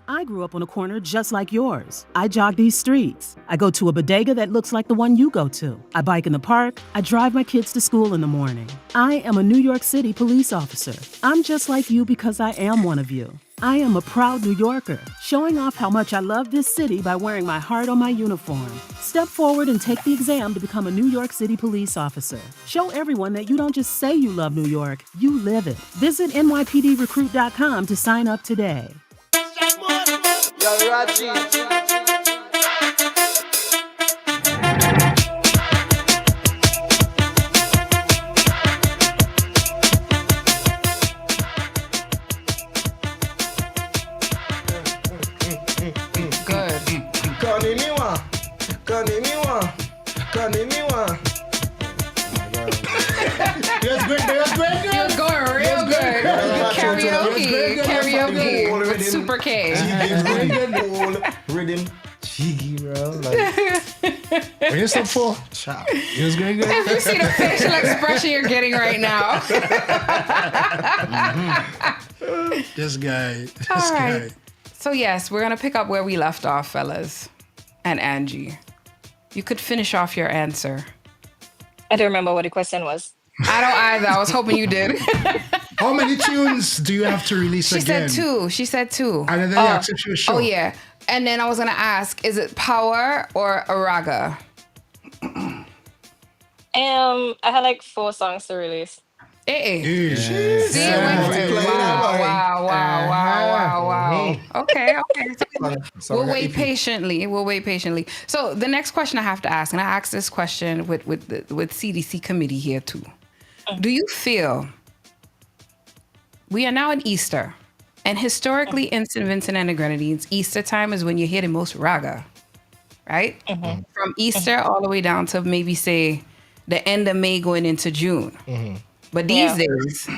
I grew up on a corner just like yours. I jog these streets. I go to a bodega that looks like the one you go to. I bike in the park. I drive my kids to school in the morning. I am a New York City police officer. I'm just like you because I am one of you. I am a proud New Yorker, showing off how much I love this city by wearing my heart on my uniform. Step forward and take the exam to become a New York City police officer. Show everyone that you don't just say you love New York, you live it. Visit nypdrecruit.com to sign up today. Good. Yes, great. Yes, great. It was going real good. Karaoke with Super K. Rhythm. Jiggy, bro. Like, What you stop for? It was going good. If you see the facial expression you're getting right now. This guy. This All guy. right. So yes, we're gonna pick up where we left off, fellas. And Angie, you could finish off your answer. I don't remember what the question was. I don't either. I was hoping you did. How many tunes do you have to release She again? said two. And then you asked if she was sure. Oh yeah. And then I was gonna ask, is it Power or a Raga? I had like 4 songs to release. See, Yes. it went Yeah. wow. Okay. So We'll wait patiently. So the next question I have to ask, and I asked this question with CDC committee here too. Do you feel we are now in Easter, and historically in St. Vincent and the Grenadines, Easter time is when you hear the most raga, right? From Easter all the way down to maybe say the end of May going into June. But these days,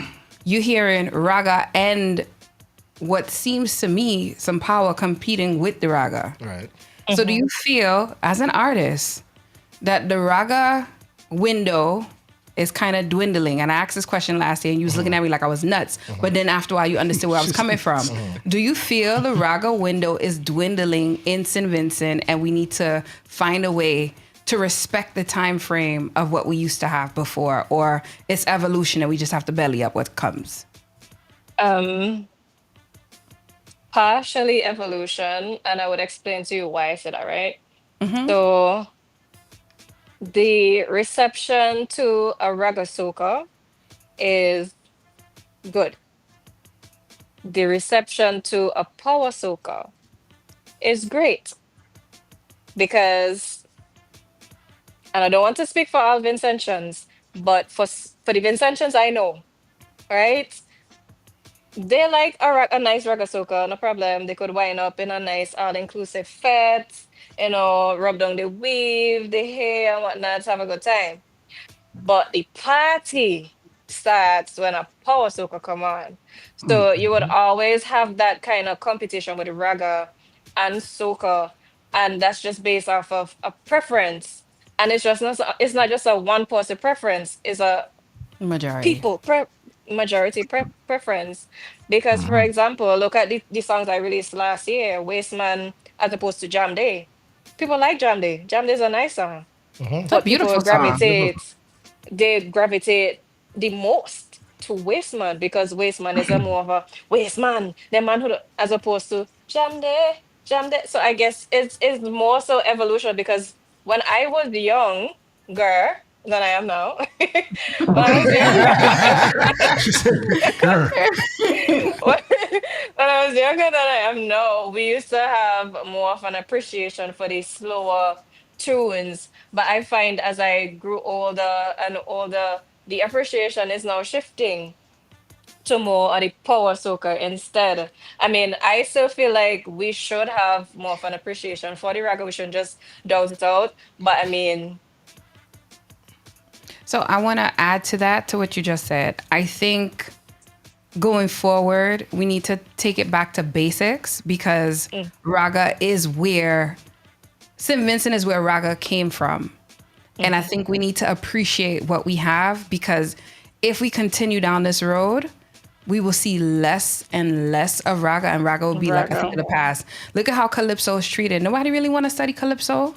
you're hearing raga and what seems to me some power competing with the raga. right. So do you feel, as an artist, that the raga window is kind of dwindling? And I asked this question last year, and you was looking at me like I was nuts. But then after a while, you understood where I was coming from. Do you feel the raga window is dwindling in St. Vincent, and we need to find a way to respect the time frame of what we used to have before, or it's evolution and we just have to belly up what comes? Um, Partially evolution, and I would explain to you why I said that, right? So the reception to a raga soca is good. The reception to a power soca is great because, and I don't want to speak for all Vincentians, but for the Vincentians I know, right? They like a nice raga soca, no problem. They could wind up in a nice all-inclusive fete, rub down the weave, the hair and whatnot, have a good time. But the party starts when a power soca come on. So you would always have that kind of competition with raga and soca, and that's just based off of a preference. And it's not just a one person preference, it's a Majority. people majority preference. Because for example, look at the songs I released last year, Wasteman as opposed to Jam Day. People like Jam Day. Jam Day is a nice song, It's a but people beautiful song. gravitate the most to Wasteman because Wasteman is a more of a Wasteman, the man who as opposed to Jam Day, Jam Day. So I guess it's more so evolution because when I was younger than I am now, when I was younger, She said, "Girl." when I was younger than I am now, we used to have more of an appreciation for the slower tunes. But I find as I grew older and older, the appreciation is now shifting to more of the power soca instead. I mean, I still feel like we should have more of an appreciation for the raga. We shouldn't just douse it out. But I mean, So I want to add to that, to what you just said. I think going forward, we need to take it back to basics because Raga is where St. Vincent is where Raga came from. And I think we need to appreciate what we have because if we continue down this road, we will see less and less of Raga, and Raga will be like a thing of the past. Look at how Calypso is treated. Nobody really want to study Calypso.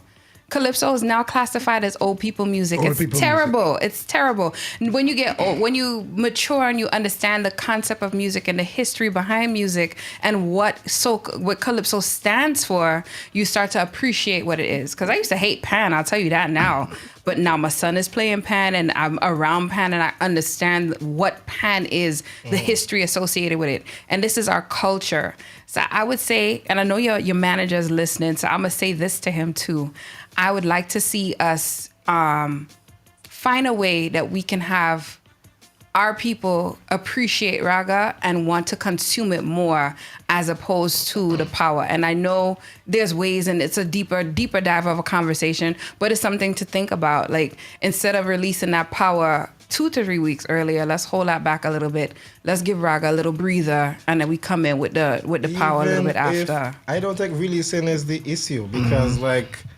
Calypso is now classified as old people music. It's terrible. It's terrible. When you get old, when you mature and you understand the concept of music and the history behind music and what Calypso stands for, you start to appreciate what it is. Because I used to hate Pan, I'll tell you that now. But now my son is playing Pan and I'm around Pan and I understand what Pan is, the history associated with it. And this is our culture. So I would say, and I know your manager's listening, so I'm going to say this to him too. I would like to see us find a way that we can have our people appreciate Raga and want to consume it more as opposed to the power. And I know there's ways, and it's a deeper dive of a conversation, but it's something to think about. Like, instead of releasing that power 2 to 3 weeks earlier, let's hold that back a little bit. Let's give Raga a little breather, and then we come in with the power a little bit after. I don't think releasing is the issue because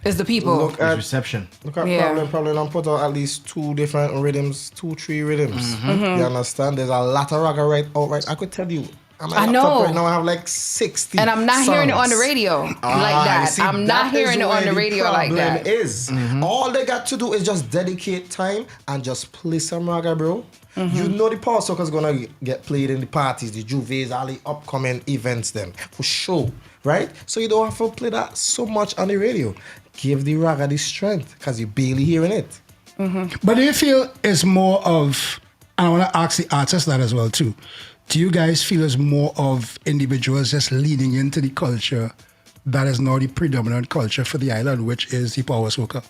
it's the people. Look at reception. Look at Problem and put out at least 2 different rhythms, 2-3 rhythms. You understand? There's a lot of Raga right. I could tell you. I know. Right now I have like 60 and I'm not songs. hearing it on the radio like that. See, I'm not hearing it on the radio like that. All they got to do is just dedicate time and just play some Raga, bro. You know the power soca is gonna get played in the parties, the juves, all the upcoming events, them for sure, right? So you don't have to play that so much on the radio. Give the Raga the strength because you're barely hearing it. But do you feel it's more of, and I want to ask the artists that as well too, do you guys feel it's more of individuals just leaning into the culture that is now the predominant culture for the island, which is the power soca?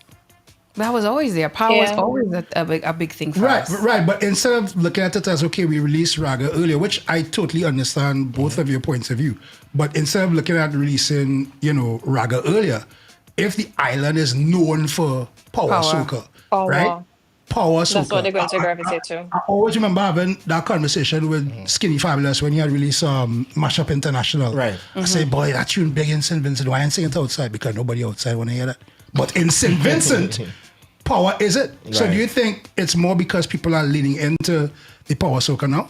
That was always there. Power was always a big thing for us. Right. But instead of looking at it as, okay, we released Raga earlier, which I totally understand both of your points of view. But instead of looking at releasing, Raga earlier, if the island is known for power soca, right? Power soca. That's what they're going to gravitate to. I always remember having that conversation with Skinny Fabulous when he had released Mashup International. Right. I say, boy, that tune big in St. Vincent. Why ain't sing it outside? Because nobody outside want to hear that. But in St. Vincent, power is it. Right. So do you think it's more because people are leaning into the power soca now?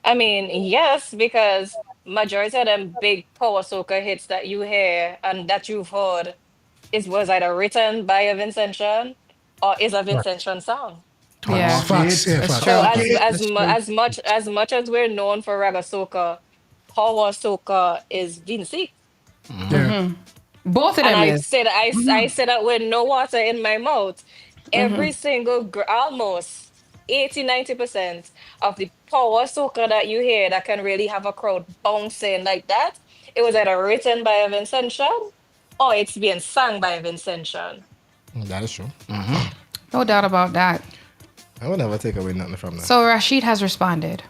I mean, yes, because majority of them big power soca hits that you hear and that you've heard was either written by a Vincentian or is a Vincentian song. Yeah. Facts, yeah, That's facts. So true. as much as we're known for Raga Soca, Power Soca is Vinci. Yeah. Both of And them is. I said that with no water in my mouth. Every single almost 80-90% of the power soca that you hear that can really have a crowd bouncing like that, it was either written by a Vincentian or it's being sung by a Vincentian. That is true. No doubt about that. I would never take away nothing from that. So Rashid has responded.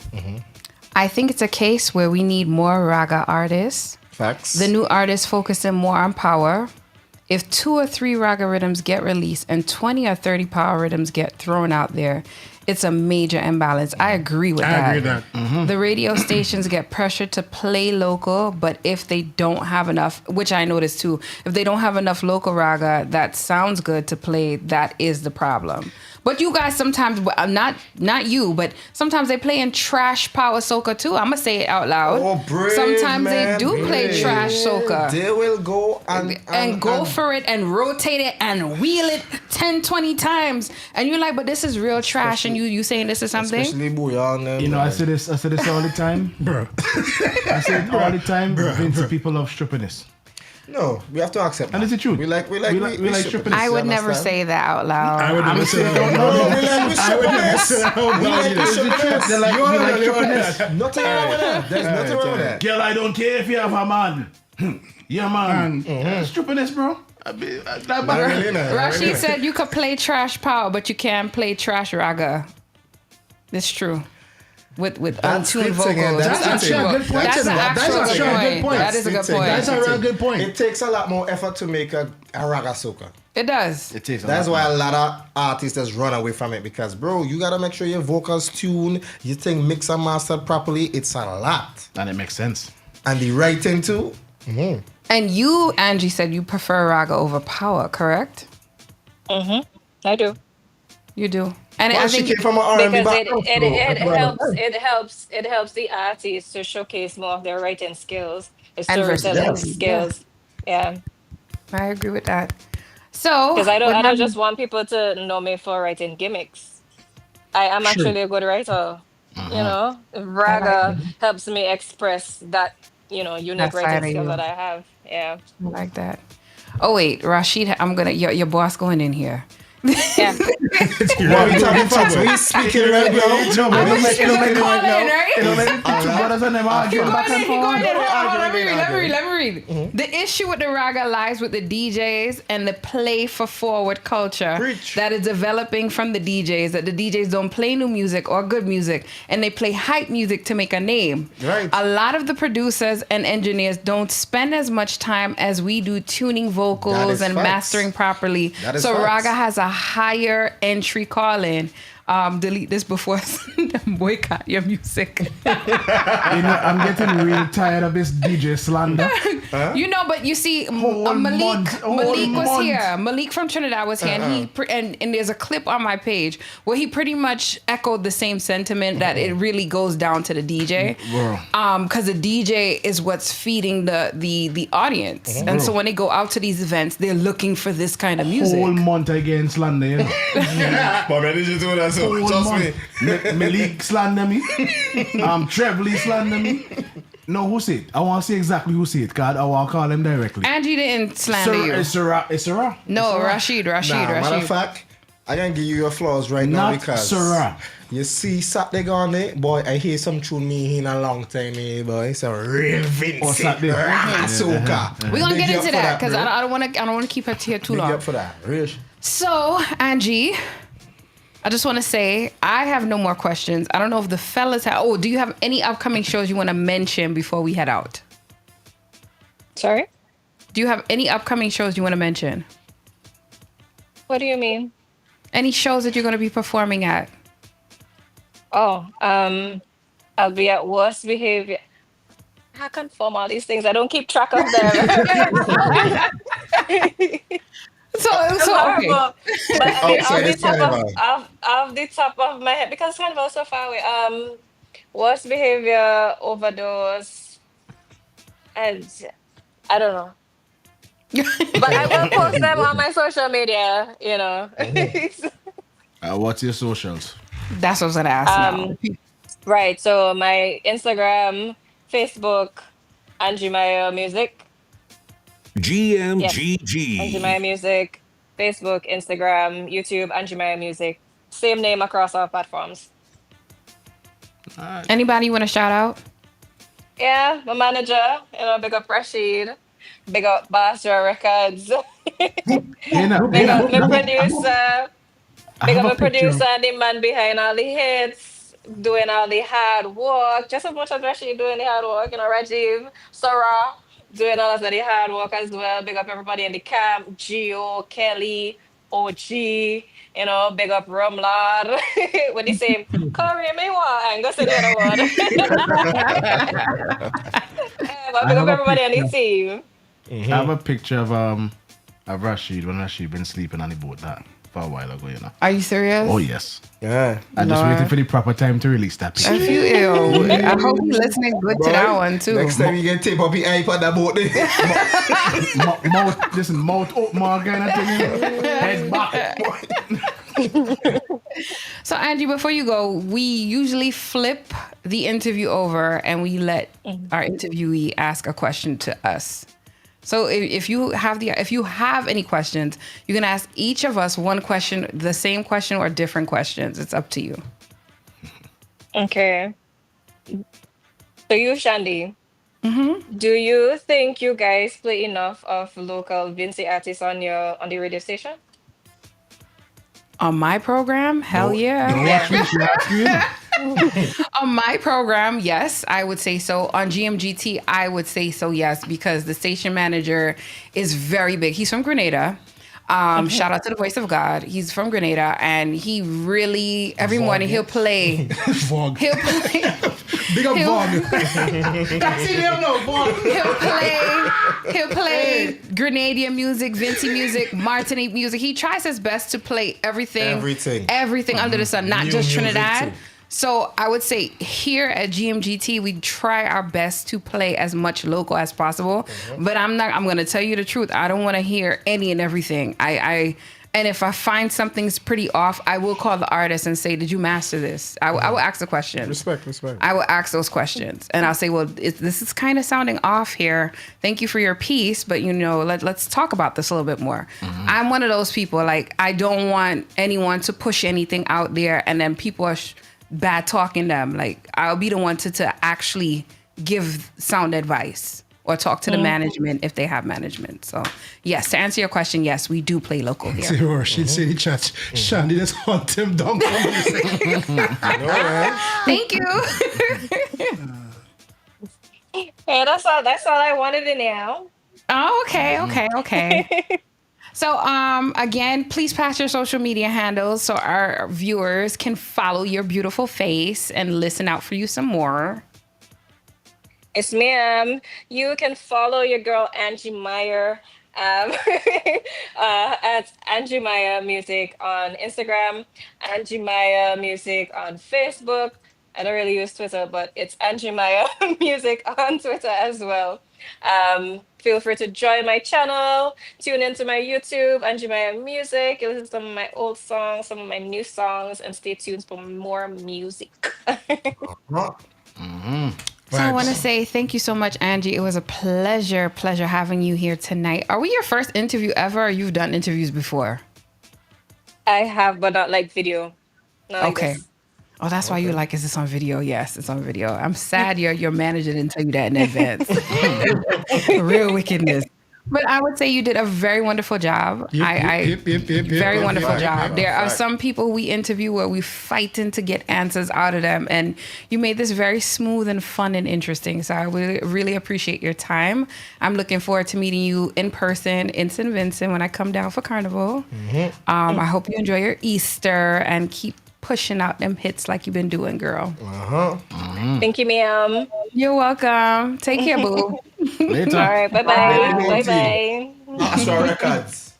I think it's a case where we need more raga artists. Facts. The new artists focusing more on power. If 2 or 3 raga rhythms get released and 20 or 30 power rhythms get thrown out there, it's a major imbalance. I agree with that. I agree with that. The radio stations get pressured to play local, but if they don't have enough, which I noticed too, if they don't have enough local raga that sounds good to play, that is the problem. But you guys sometimes, not you, but sometimes they play in trash power soca too. I'm gonna say it out loud. Oh, brave, sometimes man, they do play brave. trash soca. They will go And go for it and rotate it and wheel it 10, 20 times. And you're like, but this is real trash and you saying this is something? Especially Bouillon. You know, I say this all the time. Bro. I say it all the time. Vince, people love strippiness. No, we have to accept that. And it's the truth. We like stripping. I would never say that out loud. I would never say that out loud. I would never say that out loud. They like strippiness. Nothing wrong with that. There's nothing wrong with that. Girl, I don't care if you have a man. Yeah, man. Strippiness, bro. Rashid said you could play trash power, but you can't play trash raga. That's true. With untuned vocals. That's actually a good point. That's an actual good point. That is a good point. That's a real good point. It takes a lot more effort to make a raga soca. It does. It takes. That's why a lot of artists just run away from it because, bro, you gotta make sure your vocals tune, you think mix and mastered properly. It's a lot, and it makes sense. And the writing too. And you, Angie, said you prefer raga over power, correct? I do. You do. And Well, I she think came from an R&B Because background. it helps the artists to showcase more of their writing skills, their And storytelling versatility, skills. Yeah. I agree with that. So Because I what don't happened- just want people to know me for writing gimmicks. I am actually a good writer. You know, Raga helps me express that, unique That side writing of skill you. that I have. Yeah. I like that. Oh wait, Rashid, I'm gonna your boss going in here. Yeah. What we talking about? We speaking right now. Let me read. The issue with the raga lies with the DJs and the play for forward culture that is developing from the DJs, that the DJs don't play new music or good music, and they play hype music to make a name. Right. A lot of the producers and engineers don't spend as much time as we do tuning vocals and facts. mastering properly. That is So facts. raga has a higher entry call-in. Delete this before boycott your music. I'm getting really tired of this DJ slander. But you see, Whole Malik month. was here. Malik from Trinidad was here, and and there's a clip on my page where he pretty much echoed the same sentiment that it really goes down to the DJ, because the DJ is what's feeding the audience, and so when they go out to these events, they're looking for this kind of music. Whole month again slander, you know. But man, did you do that? So Whole trust month. me. Malik slander me. Trebly slander me. No, who said it? I want to see exactly who said it, because I want to call him directly. Angie didn't slander you. It's Sarah. No, Rashid. Matter of fact, I can give you your flaws right now Not because Sarah. you see Saturday gone there, boy. I hear some tune me in a long time, boy. It's a real Vince. Saturday? Soca. We're gonna Big get you up into for that because bro. I don't want to keep it here too Big you long. up for that. Real. So, Angie, I just want to say I have no more questions. I don't know if the fellas have. Oh, do you have any upcoming shows you want to mention before we head out? Sorry? Do you have any upcoming shows you want to mention? What do you mean? Any shows that you're going to be performing at? Oh, I'll be at Worst Behavior. I can't form all these things. I don't keep track of them. So okay. But Outside is Carnival. off the top of my head, because Carnival is so far away. Worst Behavior, Overdose, and I don't know. But I will post them on my social media, you know. What's your socials? That's what I was gonna ask now. Right. So my Instagram, Facebook, Angie Maya Music. Yes. Angie Maya GMGG. Music, Facebook, Instagram, YouTube, Angie Maya Music. Same name across all platforms. Anybody you want to shout out? Yeah, my manager, big up Rashid, big up Basra Records, big up my producer, I big have up a my picture of producer, the man behind all the hits, doing all the hard work. Just as much as Rashid doing the hard work, Rajiv, Sarah, doing all of the hard work as well. Big up everybody in the camp, Gio, Kelly, OG, big up Rumlad. When they say, Corey, me want, and go say the other one. But I big up have a everybody on the picture team. I have a picture of Rashid when Rashid been sleeping on the boat that for a while ago, Are you serious? Oh yes. Yeah. I'm just Lord. waiting for the proper time to release that I picture. feel ill. I hope you're listening good to that one too. Next time you get tape up your iPad about it. Mouth open again, I tell you. Head back. So Angie, before you go, we usually flip the interview over and we let our interviewee ask a question to us. So if you have any questions, you can ask each of us one question, the same question or different questions. It's up to you. Okay. So you, Shandy, do you think you guys play enough of local Vincy artists on the radio station? On my program, hell yeah. Don't watch me, she asked you. On my program, yes, I would say so. On GMGT, I would say so, yes, because the station manager is very big. He's from Grenada. Shout out to the Voice of God. He's from Grenada, and he really every morning he'll play. Vog. He'll play. Big up He'll- Vog. That's it, them no Vog. He'll play Grenadian music, Vincy music, Martinique music. He tries his best to play everything under the sun, not New just music Trinidad. too. So I would say here at GMGT, we try our best to play as much local as possible. But I'm going to tell you the truth. I don't want to hear any and everything. And if I find something's pretty off, I will call the artist and say, did you master this? I will ask the question. Respect. I will ask those questions. And I'll say, well, this is kind of sounding off here. Thank you for your piece. But, let's talk about this a little bit more. I'm one of those people, like, I don't want anyone to push anything out there and then people are bad talking them. Like, I'll be the one to actually give sound advice or talk to the management if they have management. So, yes, to answer your question, yes, we do play local here. See her, she'd say the chat. Chandy, let's hunt him down. Thank you. Hey, that's all I wanted to know. Oh, okay. So, again, please pass your social media handles so our viewers can follow your beautiful face and listen out for you some more. Yes, ma'am. You can follow your girl Angie Meyer at Angie Meyer Music on Instagram, Angie Meyer Music on Facebook. I don't really use Twitter, but it's Angie Meyer Music on Twitter as well. Feel free to join my channel, tune into my YouTube, Angie Meyer Music. You listen to some of my old songs, some of my new songs, and stay tuned for more music. So I want to say thank you so much, Angie. It was a pleasure having you here tonight. Are we your first interview ever, or you've done interviews before? I have, but not like video. Not like Okay. this. Oh, that's why you like, is this on video? Yes, it's on video. I'm sad your manager didn't tell you that in advance. Real wickedness. But I would say you did a very wonderful job. Very wonderful job. There are some people we interview where we fighting to get answers out of them, and you made this very smooth and fun and interesting. So I really appreciate your time. I'm looking forward to meeting you in person in St. Vincent when I come down for Carnival. I hope you enjoy your Easter and keep pushing out them hits like you've been doing, girl. Thank you, ma'am. You're welcome. Take care, boo. Later. All right, bye-bye. Bye-bye. Basra Records.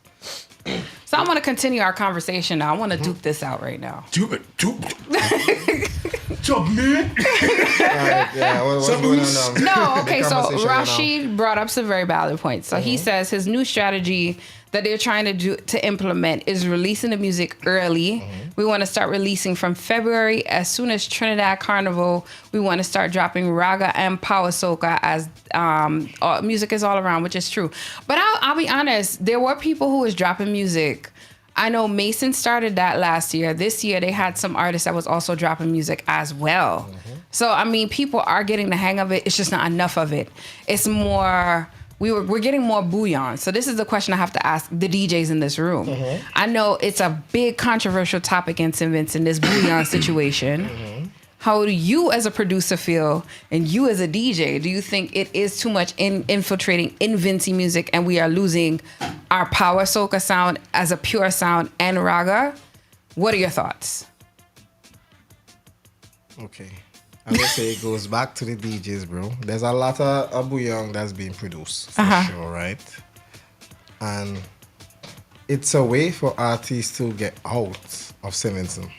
So I want to continue our conversation now. I want to duke this out right now. Duke it. Chub me. Alright, yeah, what's going on now? No, okay, The so conversation right now. Rashid brought up some very valid points. So he says his new strategy that they're trying to implement is releasing the music early. We want to start releasing from February. As soon as Trinidad Carnival, we want to start dropping Raga and Power Soca as music is all around, which is true. But I'll be honest, there were people who was dropping music. I know Mason started that last year. This year, they had some artists that was also dropping music as well. So, I mean, people are getting the hang of it. It's just not enough of it. It's more, we're getting more bouillon. So this is the question I have to ask the DJs in this room. I know it's a big controversial topic in St. Vincent, this bouillon situation. How do you as a producer feel, and you as a DJ, do you think it is too much infiltrating in Vincy music and we are losing our power soca sound as a pure sound and raga? What are your thoughts? Okay. I would say it goes back to the DJs, bro. There's a lot of bouillon that's being produced, for sure, right? And it's a way for artists to get out of St. Vincent.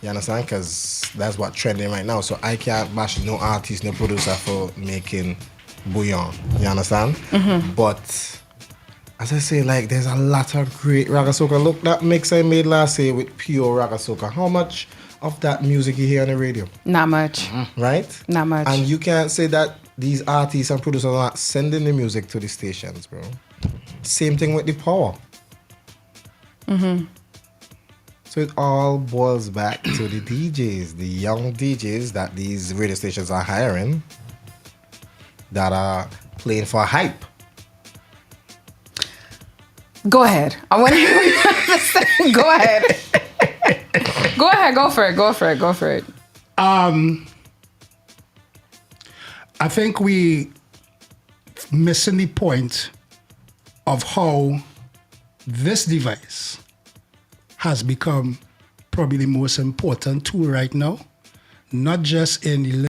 You understand? Because that's what's trending right now. So I can't bash no artist, no producer for making bouillon. You understand? But as I say, like, there's a lot of great Raga Soca. Look, that mix I made last year with pure Raga Soca. How much of that music you hear on the radio? Not much. Right? Not much. And you can't say that these artists and producers are not sending the music to the stations, bro. Same thing with the power. So it all boils back to the DJs, the young DJs that these radio stations are hiring that are playing for hype. Go ahead. I want to hear what you have to say. Go ahead. Go ahead. Go for it. Go for it. Go for it. I think we missing the point of how this device has become probably the most important tool right now, not just in the